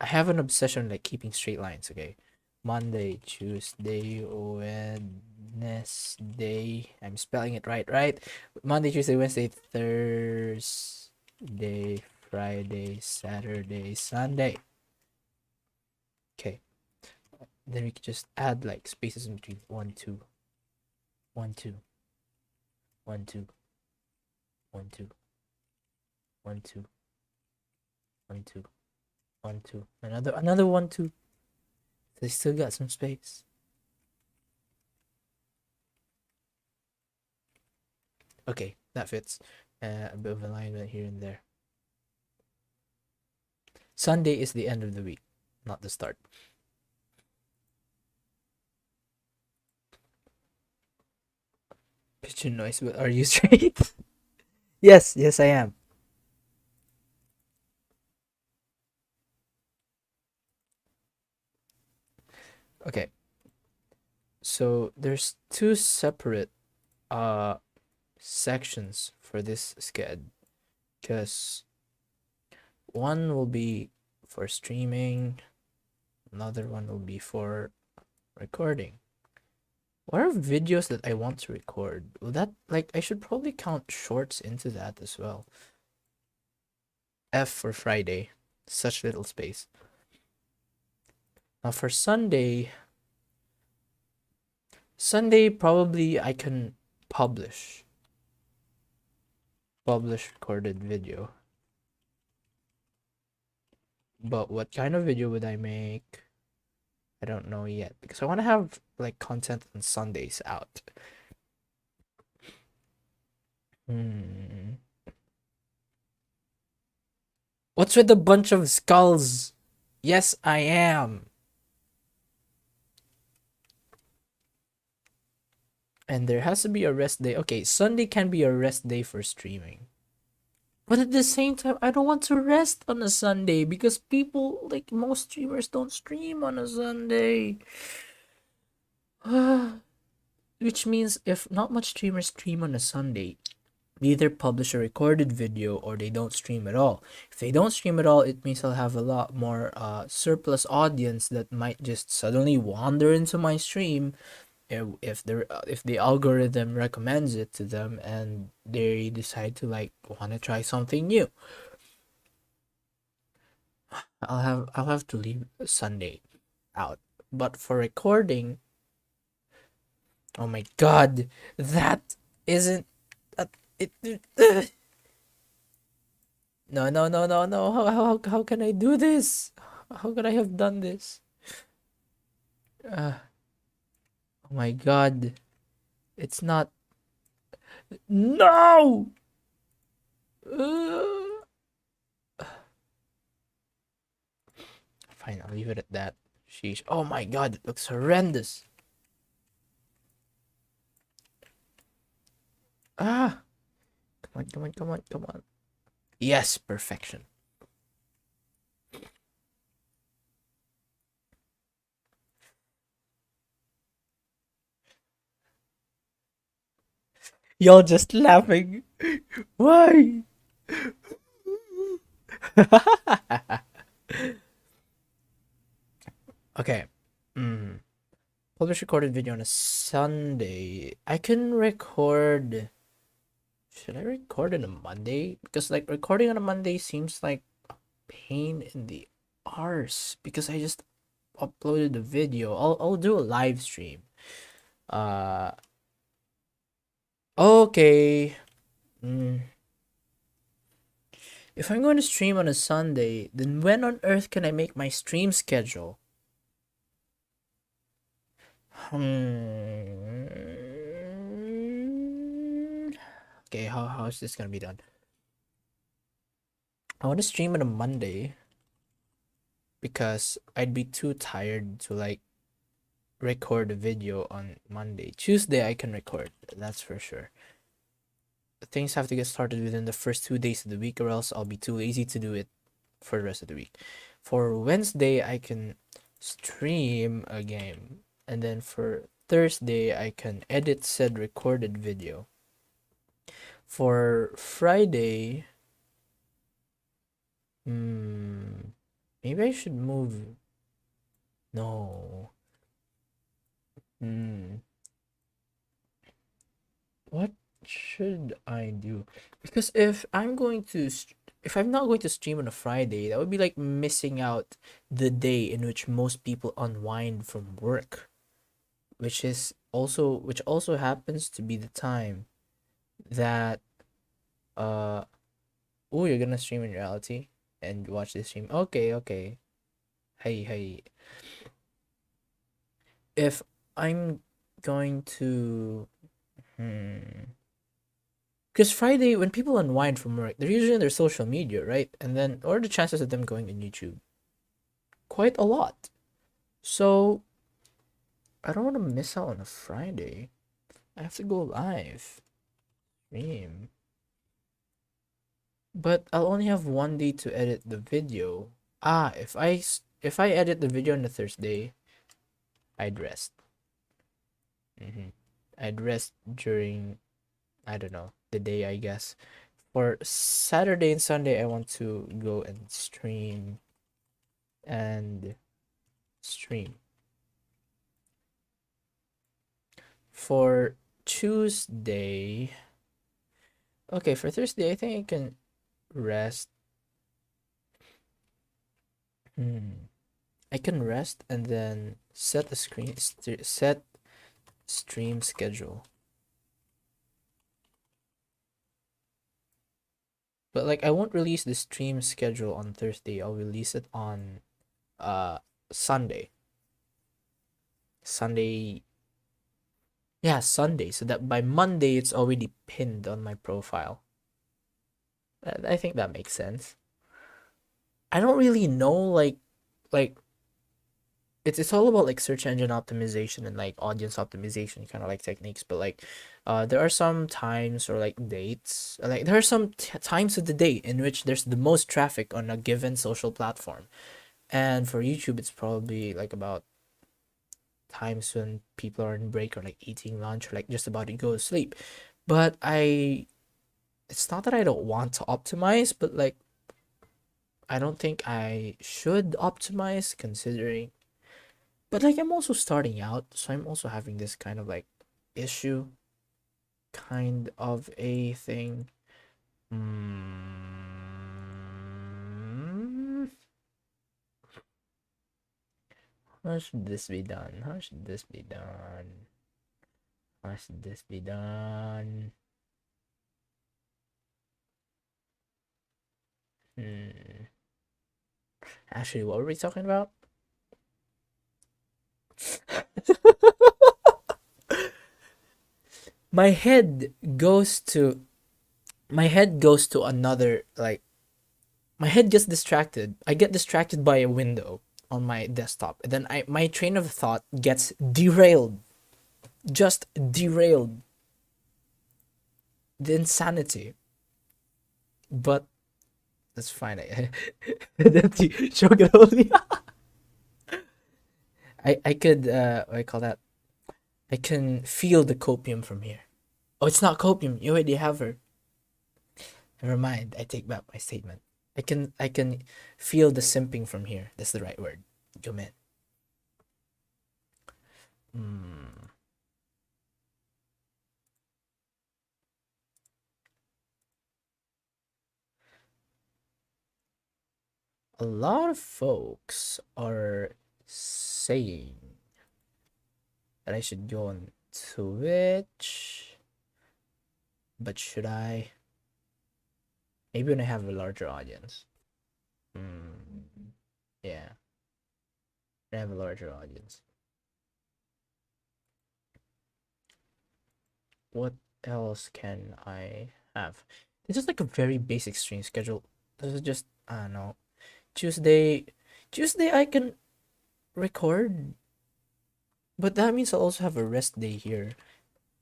I have an obsession like keeping straight lines. Okay, Monday, Tuesday, Wednesday. I'm spelling it right? Monday, Tuesday, Wednesday, Thursday, Friday, Saturday, Sunday. Okay, then we can just add like spaces in between. 1, 2, 1, 2, 1, 2, 1, 2, 1, 2, 1, 2, 1, 2. Another 1, 2. They still got some space. Okay, that fits. A bit of alignment here and there. Sunday is the end of the week, not the start. Pigeon noise, but are you straight? Yes, I am. Okay, so there's two separate uh sections for this sked, because one will be for streaming, another one will be for recording. What are videos that I want to record? Will that, like, I should probably count shorts into that as well. F for Friday. Such little space. Now for Sunday probably I can publish recorded video. But what kind of video would I make? I don't know yet, because I want to have like content on Sundays out. What's with a bunch of skulls? Yes, I am. And there has to be a rest day. Okay, Sunday can be a rest day for streaming. But at the same time, I don't want to rest on a Sunday because people, like most streamers, don't stream on a Sunday. Which means if not much streamers stream on a Sunday, they either publish a recorded video or they don't stream at all. If they don't stream at all, it means I'll have a lot more surplus audience that might just suddenly wander into my stream if the algorithm recommends it to them and they decide to like want to try something new. I'll have to leave Sunday out. But for recording, oh my god, that isn't that it. No, no. How can I do this? How could I have done this? Oh my god, it's not. No. Fine, I'll leave it at that. Sheesh. Oh my god, it looks horrendous. Ah. Come on. Yes, perfection. Y'all just laughing. Why? Okay. Publish recorded video on a Sunday. I can record. Should I record on a Monday? Because like recording on a Monday seems like a pain in the arse. Because I just uploaded the video. I'll do a live stream. Okay. If I'm going to stream on a Sunday, then when on earth can I make my stream schedule? Okay, how is this gonna be done? I want to stream on a Monday because I'd be too tired to like record a video on Monday. Tuesday I can record, that's for sure. Things have to get started within the first 2 days of the week, or else I'll be too lazy to do it for the rest of the week. For Wednesday, I can stream a game. And then for Thursday, I can edit said recorded video. For Friday, maybe I should move. No. Hmm. What should I do? Because if I'm not going to stream on a Friday, that would be like missing out the day in which most people unwind from work, which also happens to be the time that uh oh, you're gonna stream in reality and watch this stream. Okay, okay. Hey, hey. If I'm going to because Friday, when people unwind from work, they're usually on their social media, right? And then, what are the chances of them going on YouTube? Quite a lot. So, I don't want to miss out on a Friday. I have to go live. Stream. But I'll only have one day to edit the video. If I edit the video on a Thursday, I'd rest. I'd rest during, I don't know, the day, I guess. For Saturday and Sunday, I want to go and and stream. For Tuesday, okay, for Thursday, I think I can rest. I can rest and then set stream schedule. But like I won't release the stream schedule on Thursday. I'll release it on uh Sunday. Sunday. Yeah, Sunday. So that by Monday it's already pinned on my profile. I think that makes sense. I don't really know like it's all about like search engine optimization and like audience optimization kind of like techniques, but like there are some times or like dates, like there are some times of the day in which there's the most traffic on a given social platform. And for YouTube it's probably like about times when people are in break or like eating lunch or like just about to go to sleep. But I it's not that I don't want to optimize, but like I don't think I should optimize considering. But like I'm also starting out, so I'm also having this kind of like issue, kind of a thing. Mm, how should this be done? How should this be done? How should this be done? Hmm. Actually, what were we talking about? My head goes to my head goes to another like my head gets distracted. I get distracted by a window on my desktop. And then my train of thought gets derailed. Just derailed. The insanity. But that's fine. That's only. I could what do I call that? I can feel the copium from here. Oh, it's not copium. You already have her. Never mind. I take back my statement. I can feel the simping from here. That's the right word. Come in. Hmm. A lot of folks are saying that I should go on Twitch, but should I? Maybe when I have a larger audience. Yeah, when I have a larger audience. What else can I have? This is like a very basic stream schedule. This is just I don't know. Tuesday, Tuesday I can record, but that means I'll also have a rest day here.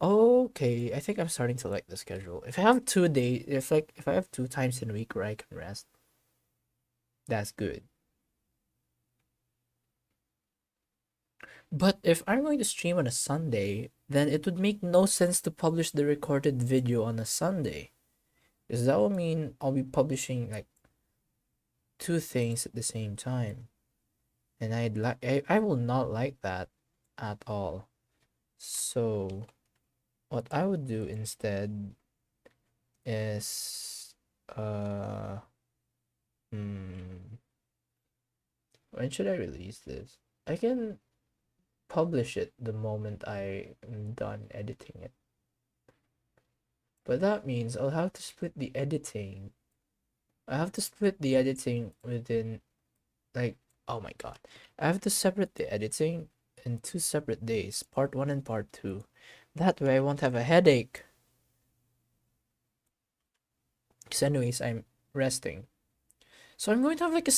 Okay, I think I'm starting to like the schedule. If I have 2 days, if I have 2 times in a week where I can rest, that's good. But if I'm going to stream on a Sunday, then it would make no sense to publish the recorded video on a Sunday. Because that will mean I'll be publishing like two things at the same time. And I will not like that at all. So what I would do instead is hmm, when should I release this? I can publish it the moment I am done editing it. But that means I'll have to split the editing. I have to split the editing within like oh my god. I have to separate the editing in two separate days, part 1 and part 2. That way I won't have a headache. Cuz anyways, I'm resting. So I'm going to have like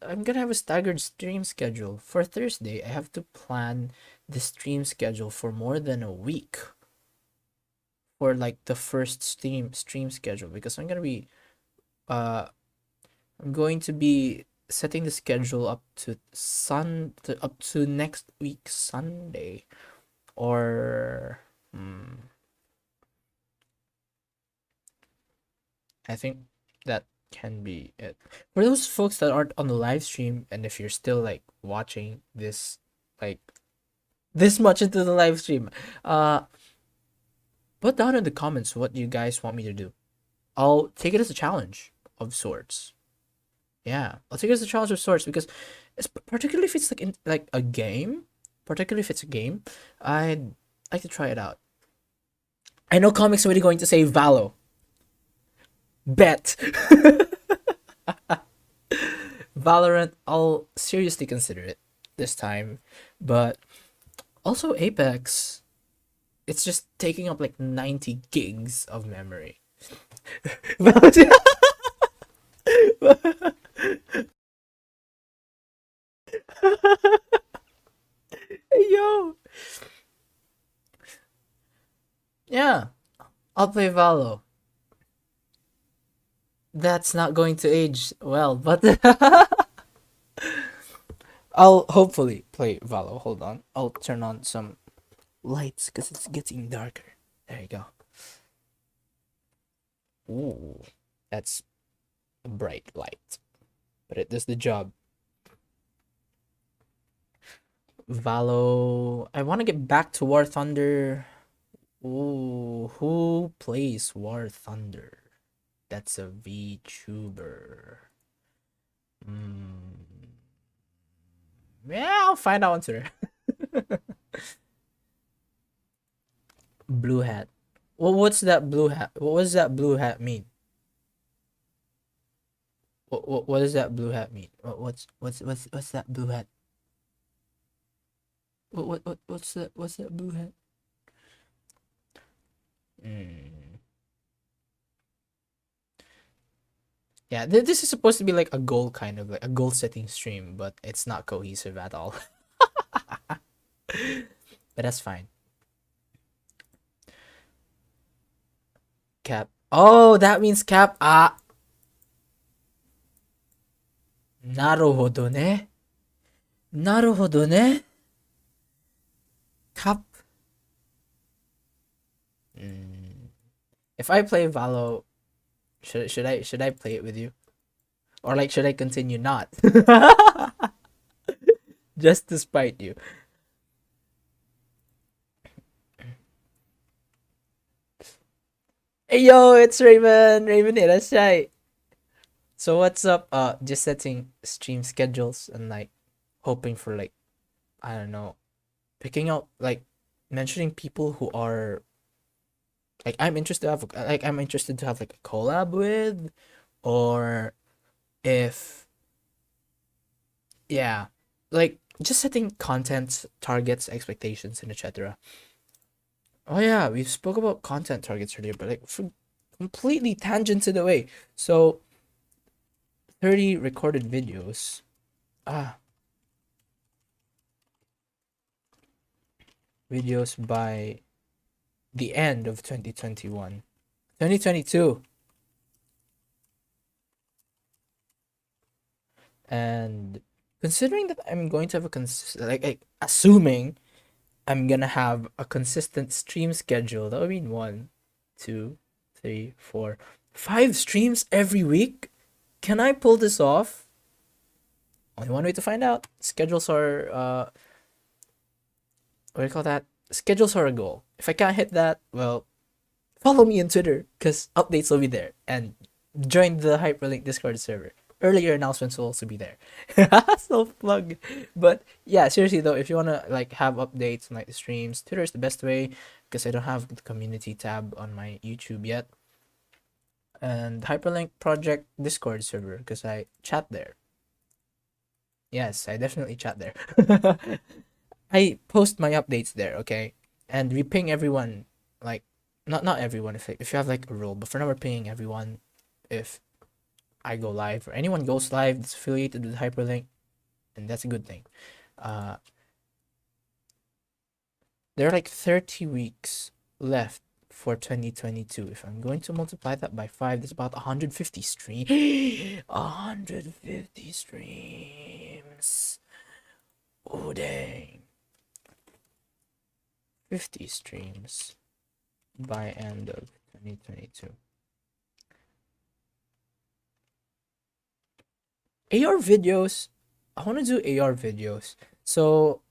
I'm going to have a staggered stream schedule. For Thursday, I have to plan the stream schedule for more than a week. For like the first stream schedule because uh I'm going to be setting the schedule up to next week Sunday or I think that can be it. For those folks that aren't on the live stream and if you're still like watching this like this much into the live stream, put down in the comments what you guys want me to do. I'll take it as a challenge of sorts. Yeah, I'll take it as a challenge of sorts because, particularly if it's like like a game, particularly if it's a game, I'd like to try it out. I know comics already going to say Valo. Bet. Valorant, I'll seriously consider it this time, but also Apex. It's just taking up like 90 gigs of memory. Yo. Yeah, I'll play Valo. That's not going to age well, but I'll hopefully play Valo. Hold on. I'll turn on some lights because it's getting darker. There you go. Ooh, that's a bright light, but it does the job. Valo. I want to get back to War Thunder. Ooh, who plays War Thunder? That's a VTuber. Yeah, I'll find out today. Blue hat. Well, what's that blue hat? What does that blue hat mean? What does that blue hat mean? What's that blue hat? What's that blue hat? Yeah, this is supposed to be like a goal kind of like a goal setting stream, but it's not cohesive at all. But that's fine. Cap. Oh, that means cap. Ah. Naruhodo ne. Naruhodo ne. Cap. If I play Valo, should I play it with you? Or like should I continue not? Just to spite you. Hey yo, it's Raven. Raven irashai. So what's up? Just setting stream schedules and like hoping for like I don't know, picking out like mentioning people who are like I'm interested to have like a collab with, or if yeah, like just setting content targets, expectations, and etc. Oh yeah, we spoke about content targets earlier, but like for completely tangented away. So 30 recorded videos. Videos by the end of 2021. 2022. And considering that I'm going to have a assuming I'm gonna have a consistent stream schedule, that would mean one, two, three, four, 5 streams every week. Can I pull this off? Only one way to find out. Schedules are what do you call that? Schedules are a goal. If I can't hit that, well, follow me on Twitter because updates will be there, and join the Hyperlink Discord server. Earlier announcements will also be there. Self plug. But yeah, seriously though, if you wanna like have updates on like the streams, Twitter is the best way because I don't have the community tab on my YouTube yet. And Hyperlink Project Discord server because I chat there. Yes, I definitely chat there. I post my updates there, okay? And we ping everyone, like not everyone if you have like a rule, but for now we're pinging everyone if I go live or anyone goes live that's affiliated with Hyperlink, and that's a good thing. Uh, there are like 30 weeks left for 2022. If I'm going to multiply that by 5, that's about 150 streams. 150 streams. Oh, dang. 50 streams by end of 2022. AR videos. I want to do AR videos. So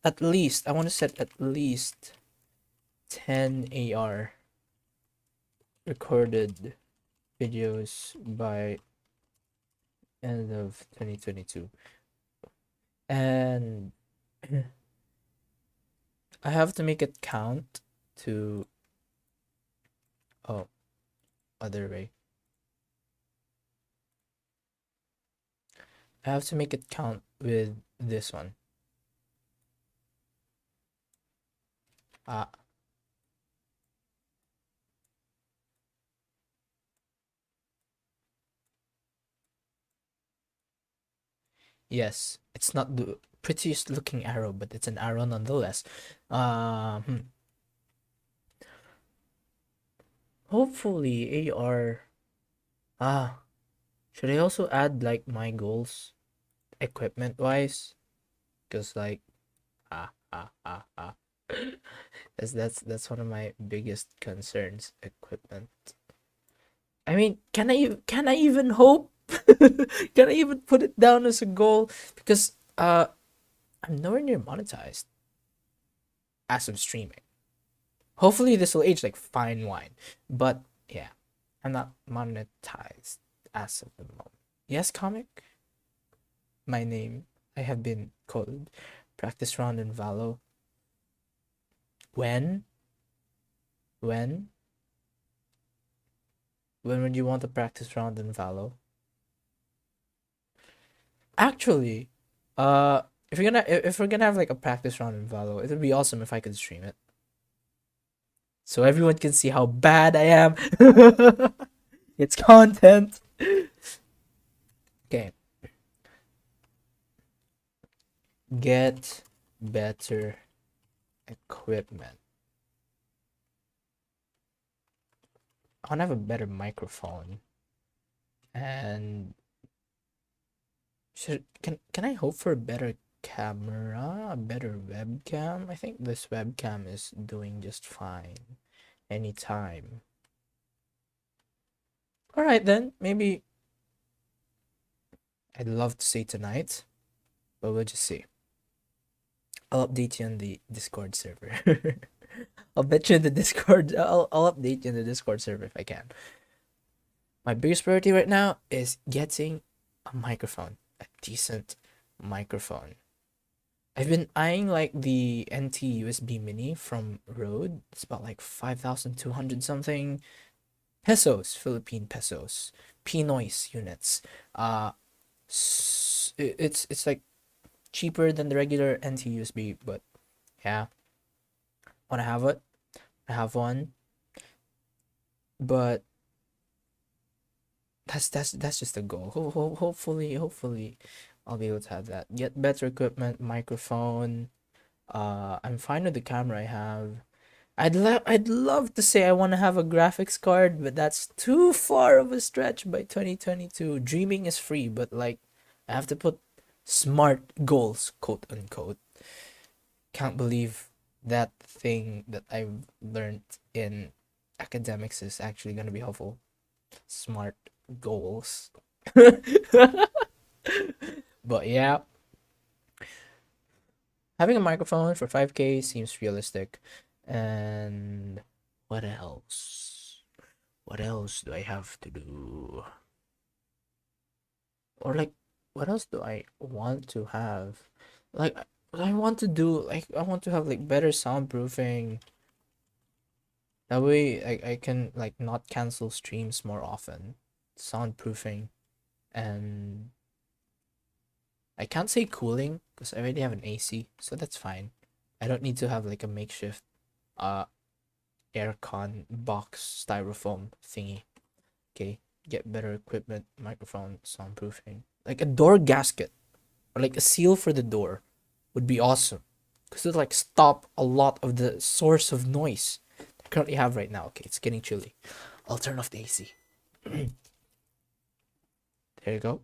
at least I want to set at least 10 AR recorded videos by end of 2022. And I have to make it count to other way. I have to make it count with this one. Ah. Yes, it's not the prettiest looking arrow, but it's an arrow nonetheless. Um, Hopefully AR. Should I also add like my goals equipment wise? Cause like ah ah ah ah. That's one of my biggest concerns. Equipment. I mean, can I even hope? Can I even put it down as a goal? Because I'm nowhere near monetized as of streaming. Hopefully this will age like fine wine. But yeah, I'm not monetized as of the moment. Yes, comic. My name. I have been called. Practice round in Valo. When? When? When would you want a practice round in Valo? Actually, if we're gonna have like a practice round in Valo, it would be awesome if I could stream it. So everyone can see how bad I am. It's content. Okay. Get better equipment. I want to have a better microphone. And can I hope for a better camera, a better webcam? I think this webcam is doing just fine anytime. All right then, maybe I'd love to say tonight, but we'll just see. I'll update you on the Discord server. I'll bet you in the Discord. I'll update you in the Discord server if I can. My biggest priority right now is getting a microphone, a decent microphone. I've been eyeing like the NT USB Mini from Rode. It's about like 5,200 something pesos, Philippine pesos, Pinoy's units. It's like cheaper than the regular NT USB, but yeah, wanna have it. I have one, but that's just a goal. Hopefully I'll be able to have that. Get better equipment, microphone. I'm fine with the camera I have. I'd love to say I want to have a graphics card, but that's too far of a stretch by 2022. Dreaming is free, but like I have to put smart goals, quote unquote. Can't believe that thing that I've learned in academics is actually going to be helpful. Smart goals. But yeah, having a microphone for 5K seems realistic. And what else? What else do I have to do? Or like, what else do I want to have? Like, I want to do, like, I want to have like better soundproofing. That way, I can like not cancel streams more often. Soundproofing, and I can't say cooling because I already have an AC, so that's fine. I don't need to have like a makeshift uh aircon box styrofoam thingy. Okay, get better equipment, microphone, soundproofing, like a door gasket or like a seal for the door would be awesome because it like stop a lot of the source of noise I currently have right now. Okay, it's getting chilly. I'll turn off the AC. There you go.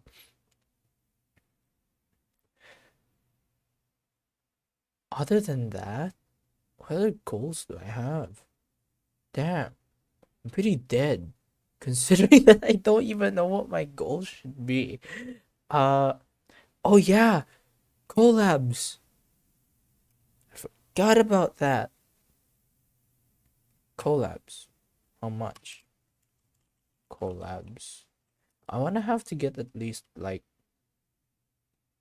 Other than that, what other goals do I have? Damn, I'm pretty dead. Considering that I don't even know what my goals should be. Uh oh yeah, collabs. I forgot about that. Collabs. How much? Collabs. I wanna have to get at least like,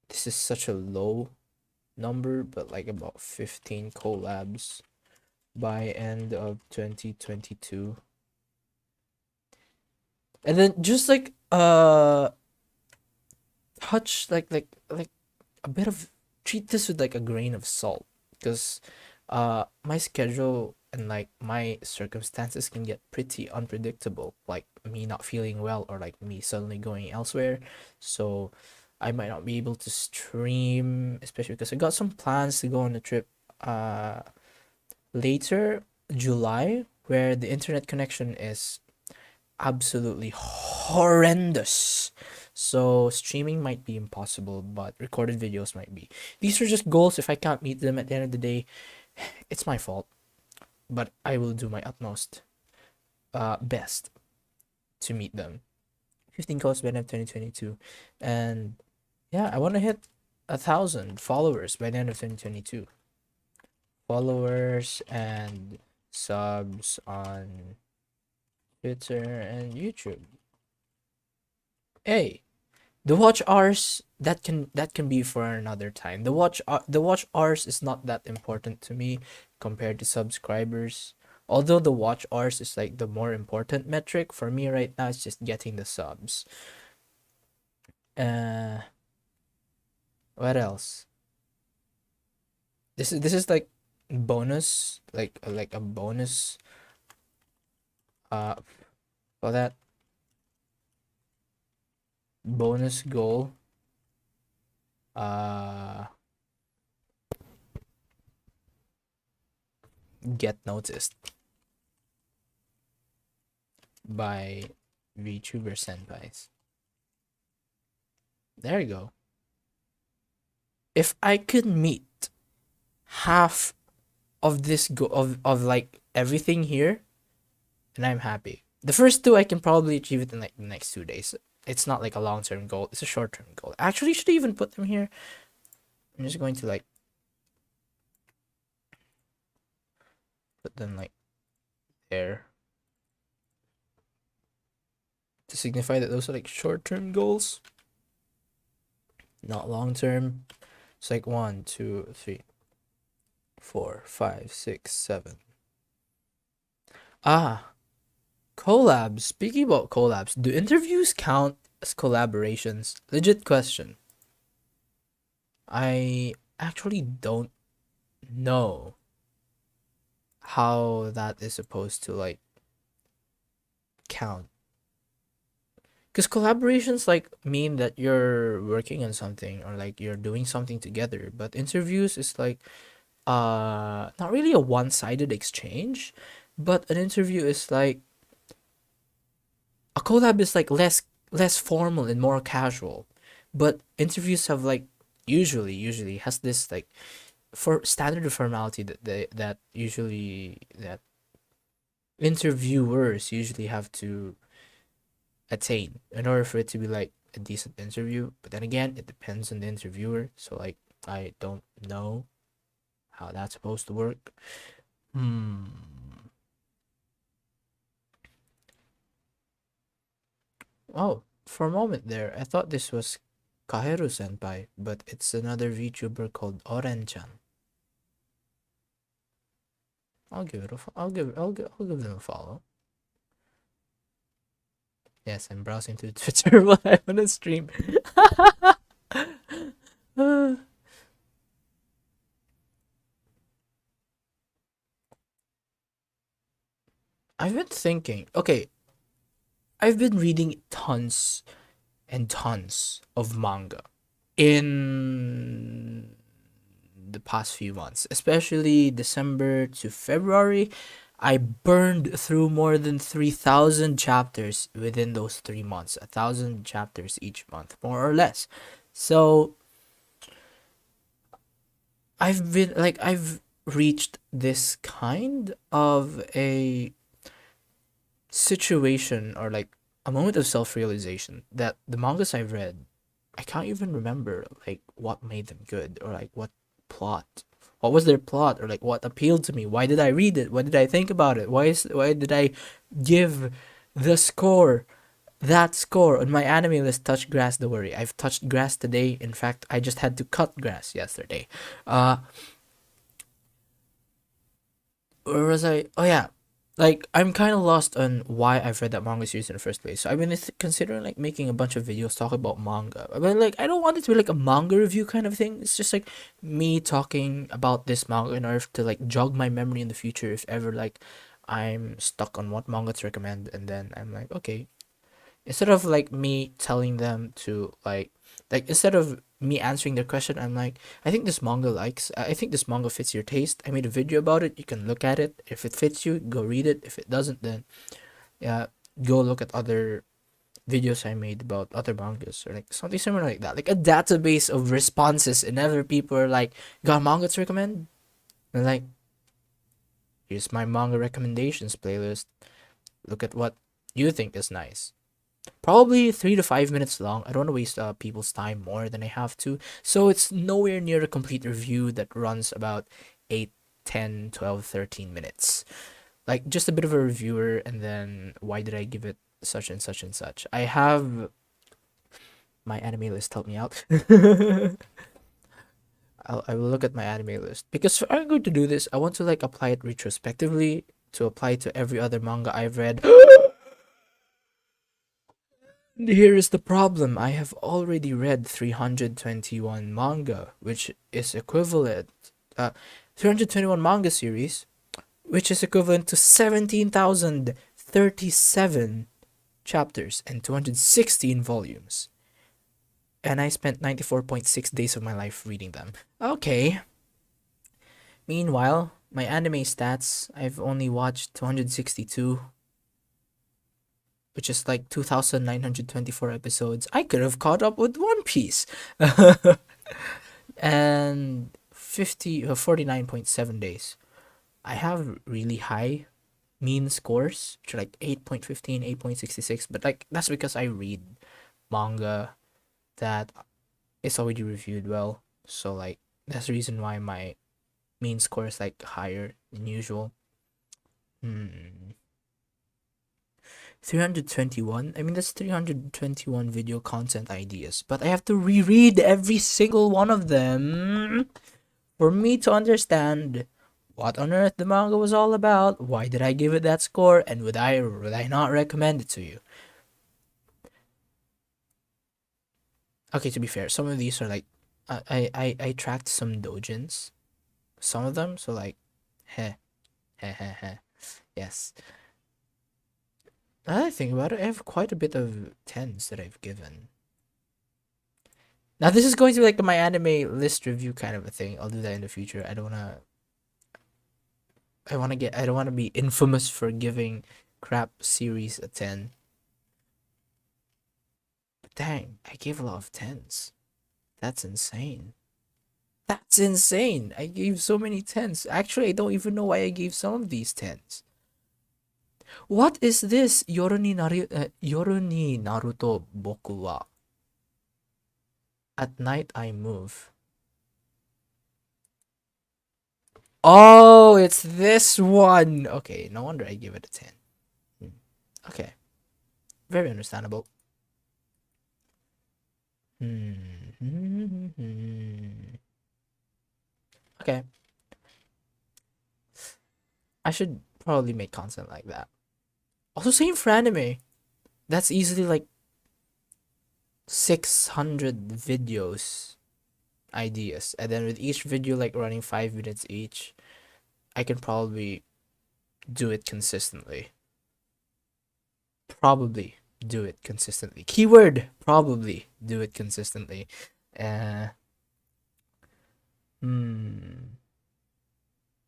this is such a low number, but like about 15 collabs by end of 2022. And then just like touch like a bit of, treat this with like a grain of salt, because my schedule and like my circumstances can get pretty unpredictable, like me not feeling well or like me suddenly going elsewhere. So I might not be able to stream, especially because I got some plans to go on a trip uh later July where the internet connection is absolutely horrendous. So streaming might be impossible, but recorded videos might be. These are just goals. If I can't meet them at the end of the day, it's my fault. But I will do my utmost best to meet them. 15 calls by the end of 2022. And yeah, I want to hit 1,000 followers by the end of 2022. Followers and subs on Twitter and YouTube. Hey, the watch hours, that can be for another time. The watch hours is not that important to me compared to subscribers. Although the watch hours is like the more important metric for me right now, it's just getting the subs. Uh, what else? This is like bonus, like a bonus. Uh, for that bonus goal. Uh, get noticed by VTuber senpais. There you go. If I could meet half of this of like everything here, then I'm happy. The first two I can probably achieve it in like the next 2 days. It's not like a long term goal. It's a short term goal. Actually, should I even put them here? I'm just going to like put them like there to signify that those are like short term goals, not long term. It's like 1, 2, 3, 4, 5, 6, 7. Ah, collabs. Speaking about collabs, do interviews count as collaborations? Legit question. I actually don't know how that is supposed to like count. Because collaborations like mean that you're working on something or like you're doing something together, but interviews is like not really a one-sided exchange, but an interview is like, a collab is like less formal and more casual, but interviews have like usually has this like for standard formality that usually that interviewers usually have to attain in order for it to be like a decent interview. But then again, it depends on the interviewer. So like I don't know how that's supposed to work. Hmm. Oh, for a moment there, I thought this was Kaheru Senpai, but it's another VTuber called Oren-chan. I'll give it a I'll give them a follow. Yes, I'm browsing through Twitter while I'm on a stream. I've been thinking. Okay, I've been reading tons and tons of manga in the past few months, especially December to February. I burned through more than 3,000 chapters within those 3 months, 1,000 chapters each month, more or less. So I've reached this kind of a situation or like a moment of self realization that the mangas I've read, I can't even remember like what made them good or like what was their plot or like what appealed to me. Why did I read it? What did I think about it? Why did I give the score that score on my anime list? Touch grass, don't worry. I've touched grass today. In fact, I just had to cut grass yesterday. Uh where was I? Oh yeah, like I'm kind of lost on why I've read that manga series in the first place. So I've been considering like making a bunch of videos talking about manga, but like I don't want it to be like a manga review kind of thing. It's just like me talking about this manga in order to like jog my memory in the future if ever like I'm stuck on what manga to recommend, and then I'm like, okay, instead of like me telling them to like instead of me answering their question, I'm like, I think this manga fits your taste. I made a video about it. You can look at it. If it fits you, go read it. If it doesn't, then yeah, go look at other videos I made about other mangas or like something similar like that, like a database of responses. And other people are like, got manga to recommend, and like, here's my manga recommendations playlist. Look at what you think is nice. Probably 3 to 5 minutes long. I don't want to waste people's time more than I have to. So it's nowhere near a complete review that runs about 8, 10, 12, 13 minutes. Like just a bit of a reviewer, and then why did I give it such and such and such. I have my anime list, help me out. I will look at my anime list because if I'm going to do this, I want to like apply it retrospectively to apply to every other manga I've read. Here is the problem. I have already read 321 manga, which is equivalent 321 manga series, which is equivalent to 17,037 chapters and 216 volumes. And I spent 94.6 days of my life reading them. Okay. Meanwhile, my anime stats, I've only watched 262, which is like 2,924 episodes. I could have caught up with One Piece. And 49.7 days. I have really high mean scores, which are like 8.15, 8.66, but like that's because I read manga that is already reviewed well. So like that's the reason why my mean score is like higher than usual. 321. I mean, that's 321 video content ideas, but I have to reread every single one of them for me to understand what on earth the manga was all about. Why did I give it that score, and would I not recommend it to you? Okay, to be fair, some of these are like I tracked some dojins, some of them, so like, heh, heh, heh, heh. Yes. Now that I think about it, I have quite a bit of tens that I've given. Now this is going to be like my anime list review kind of a thing. I'll do that in the future. I don't wanna be infamous for giving crap series a 10. But dang, I gave a lot of tens. That's insane. That's insane. I gave so many tens. Actually, I don't even know why I gave some of these tens. What is this? Yoru ni naru to boku wa. At night I move. Oh, it's this one. Okay, no wonder I give it a 10. Hmm. Okay, very understandable. Hmm. Okay, I should probably make content like that. Also, same for anime. That's easily like 600 videos ideas. And then with each video like running 5 minutes each, I can probably do it consistently. Probably do it consistently. Keyword probably do it consistently. Uh, hmm.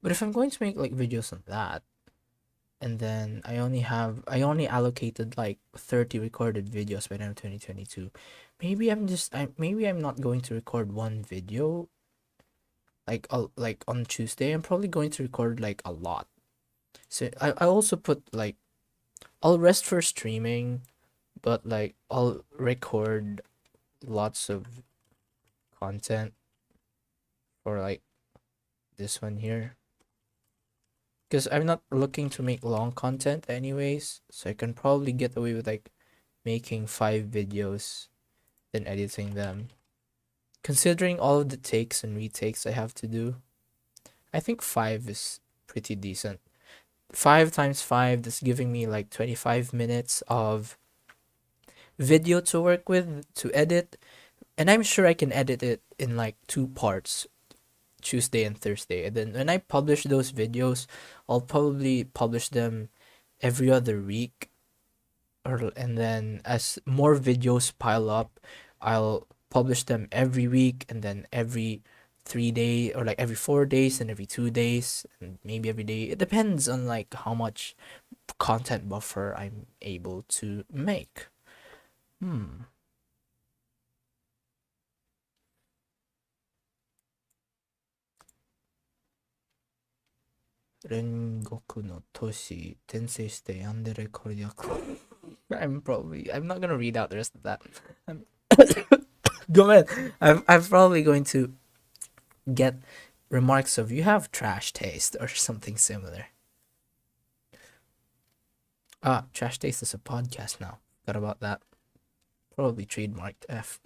But if I'm going to make like videos on that, and then I only allocated like 30 recorded videos by the end of 2022. Maybe I'm not going to record one video like on Tuesday. I'm probably going to record like a lot. So I also put like I'll rest for streaming, but like I'll record lots of content for like this one here. Because I'm not looking to make long content anyways, so I can probably get away with like making 5 videos, then editing them. Considering all of the takes and retakes I have to do, I think 5 is pretty decent. 5 times 5, that's giving me like 25 minutes of video to work with, to edit, and I'm sure I can edit it in like 2 parts, Tuesday and Thursday. And then when I publish those videos, I'll probably publish them every other week, and then as more videos pile up, I'll publish them every week, and then every 3 day, or like every 4 days, and every 2 days, and maybe every day. It depends on like how much content buffer I'm able to make. Hmm. Rengoku no Toshi Tensei shite yandere koryaku. I'm not gonna read out the rest of that. I'm Go ahead. I'm probably going to get remarks of you have trash taste or something similar. Ah, trash taste is a podcast now. Thought about that. Probably trademarked F.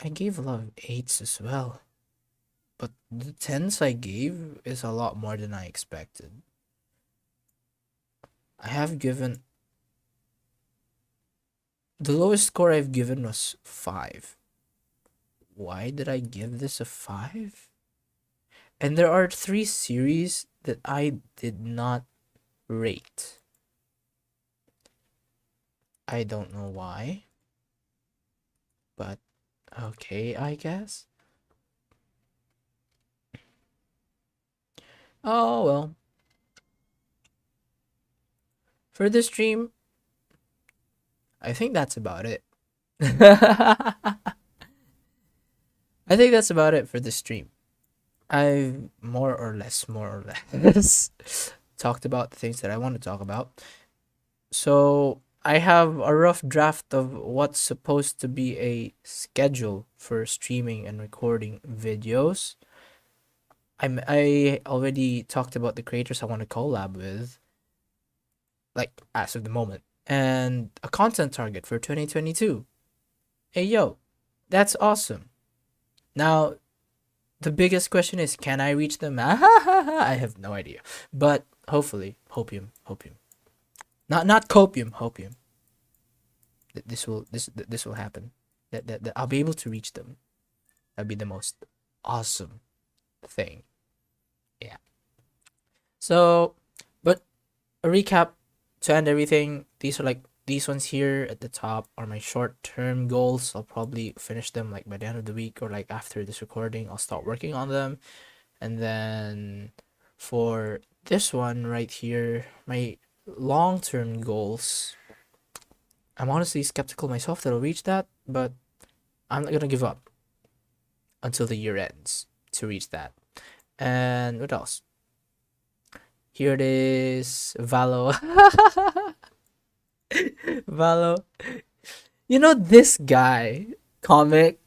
I gave a lot of eights as well, but the tens I gave is a lot more than I expected. I have given The lowest score I've given was 5. Why did I give this a 5? And there are 3 series that I did not rate. I don't know why, but okay, I guess. Oh well. For this stream, I think that's about it. I think that's about it for this stream. I've more or less talked about the things that I want to talk about. So I have a rough draft of what's supposed to be a schedule for streaming and recording videos. I already talked about the creators I want to collab with, like as of the moment, and a content target for 2022. Hey yo, that's awesome. Now the biggest question is, can I reach them? I have no idea, but hopefully, hopium, not copium, hopium. This will happen. That I'll be able to reach them. That'd be the most awesome thing. Yeah. So, but a recap to end everything. These ones here at the top are my short-term goals. I'll probably finish them like by the end of the week, or like after this recording, I'll start working on them. And then for this one right here, my long-term goals I'm honestly skeptical myself that I'll reach that, but I'm not gonna give up until the year ends to reach that. And what else? Here it is, Valo. Valo. You know this guy, comic.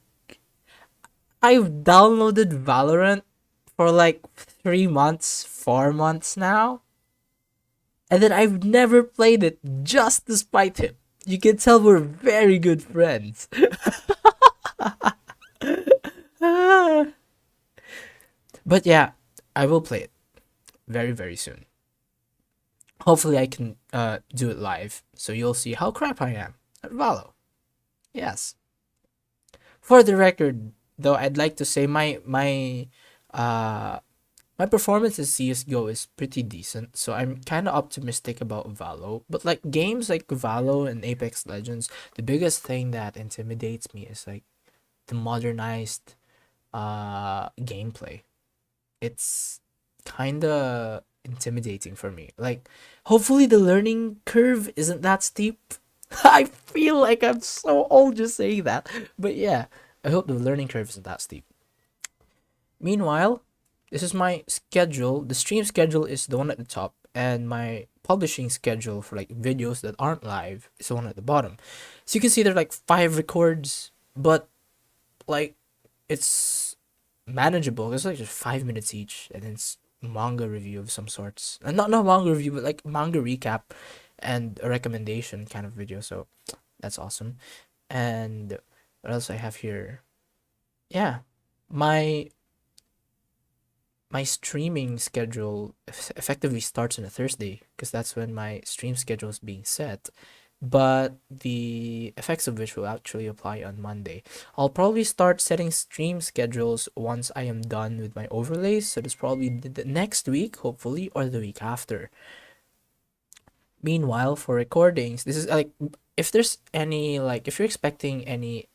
I've downloaded Valorant for like 3 months, 4 months now, and then I've never played it just to spite him. You can tell we're very good friends. But yeah, I will play it very, very soon. Hopefully, I can do it live, so you'll see how crap I am at Valo. Yes. For the record, though, I'd like to say uh my performance in CS:GO is pretty decent, so I'm kind of optimistic about Valo. But like games like Valo and Apex Legends, the biggest thing that intimidates me is like the modernized gameplay. It's kind of intimidating for me. Like hopefully the learning curve isn't that steep. I feel like I'm so old just saying that. But yeah, I hope the learning curve isn't that steep. Meanwhile, this is my schedule. The stream schedule is the one at the top, and my publishing schedule for like videos that aren't live is the one at the bottom. So you can see there's like 5 records, but like it's manageable. It's like just 5 minutes each, and it's manga review of some sorts. And not manga review, but like manga recap and a recommendation kind of video. So that's awesome. And what else I have here? Yeah, my my streaming schedule effectively starts on a Thursday because that's when my stream schedule is being set. But the effects of which will actually apply on Monday. I'll probably start setting stream schedules once I am done with my overlays. So that's probably the next week, hopefully, or the week after. Meanwhile, for recordings, this is like if there's any like if you're expecting any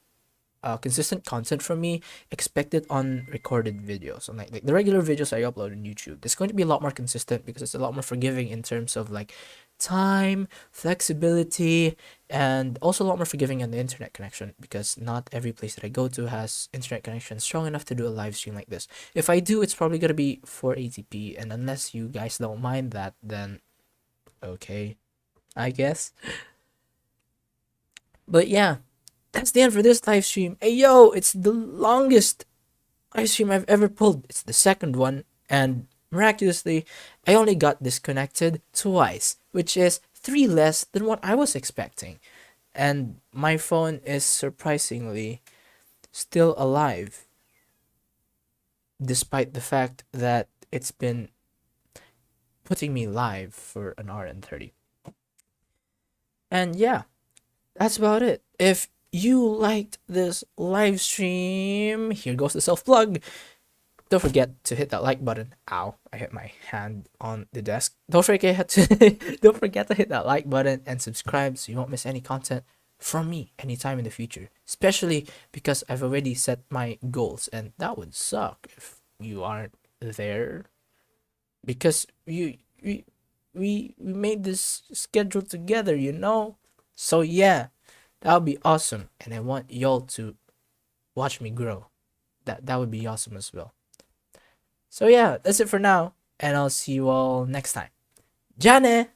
consistent content from me, expect it on recorded videos. On like the regular videos I upload on YouTube, it's going to be a lot more consistent because it's a lot more forgiving in terms of like time, flexibility, and also a lot more forgiving on the internet connection because not every place that I go to has internet connection strong enough to do a live stream like this. If I do, it's probably gonna be 480p, and unless you guys don't mind that, then okay, I guess. But yeah, that's the end for this live stream. Hey yo, it's the longest live stream I've ever pulled. It's the second one, and miraculously, I only got disconnected twice, which is 3 less than what I was expecting. And my phone is surprisingly still alive, despite the fact that it's been putting me live for an hour and 30. And yeah, that's about it. If you liked this live stream, here goes the self plug. Don't forget to hit that like button. Ow, I hit my hand on the desk. Don't forget to don't forget to hit that like button and subscribe so you won't miss any content from me anytime in the future. Especially because I've already set my goals, and that would suck if you aren't there. Because we made this schedule together, you know? So yeah, that would be awesome, and I want y'all to watch me grow. That would be awesome as well. So yeah, that's it for now, and I'll see you all next time. Jane!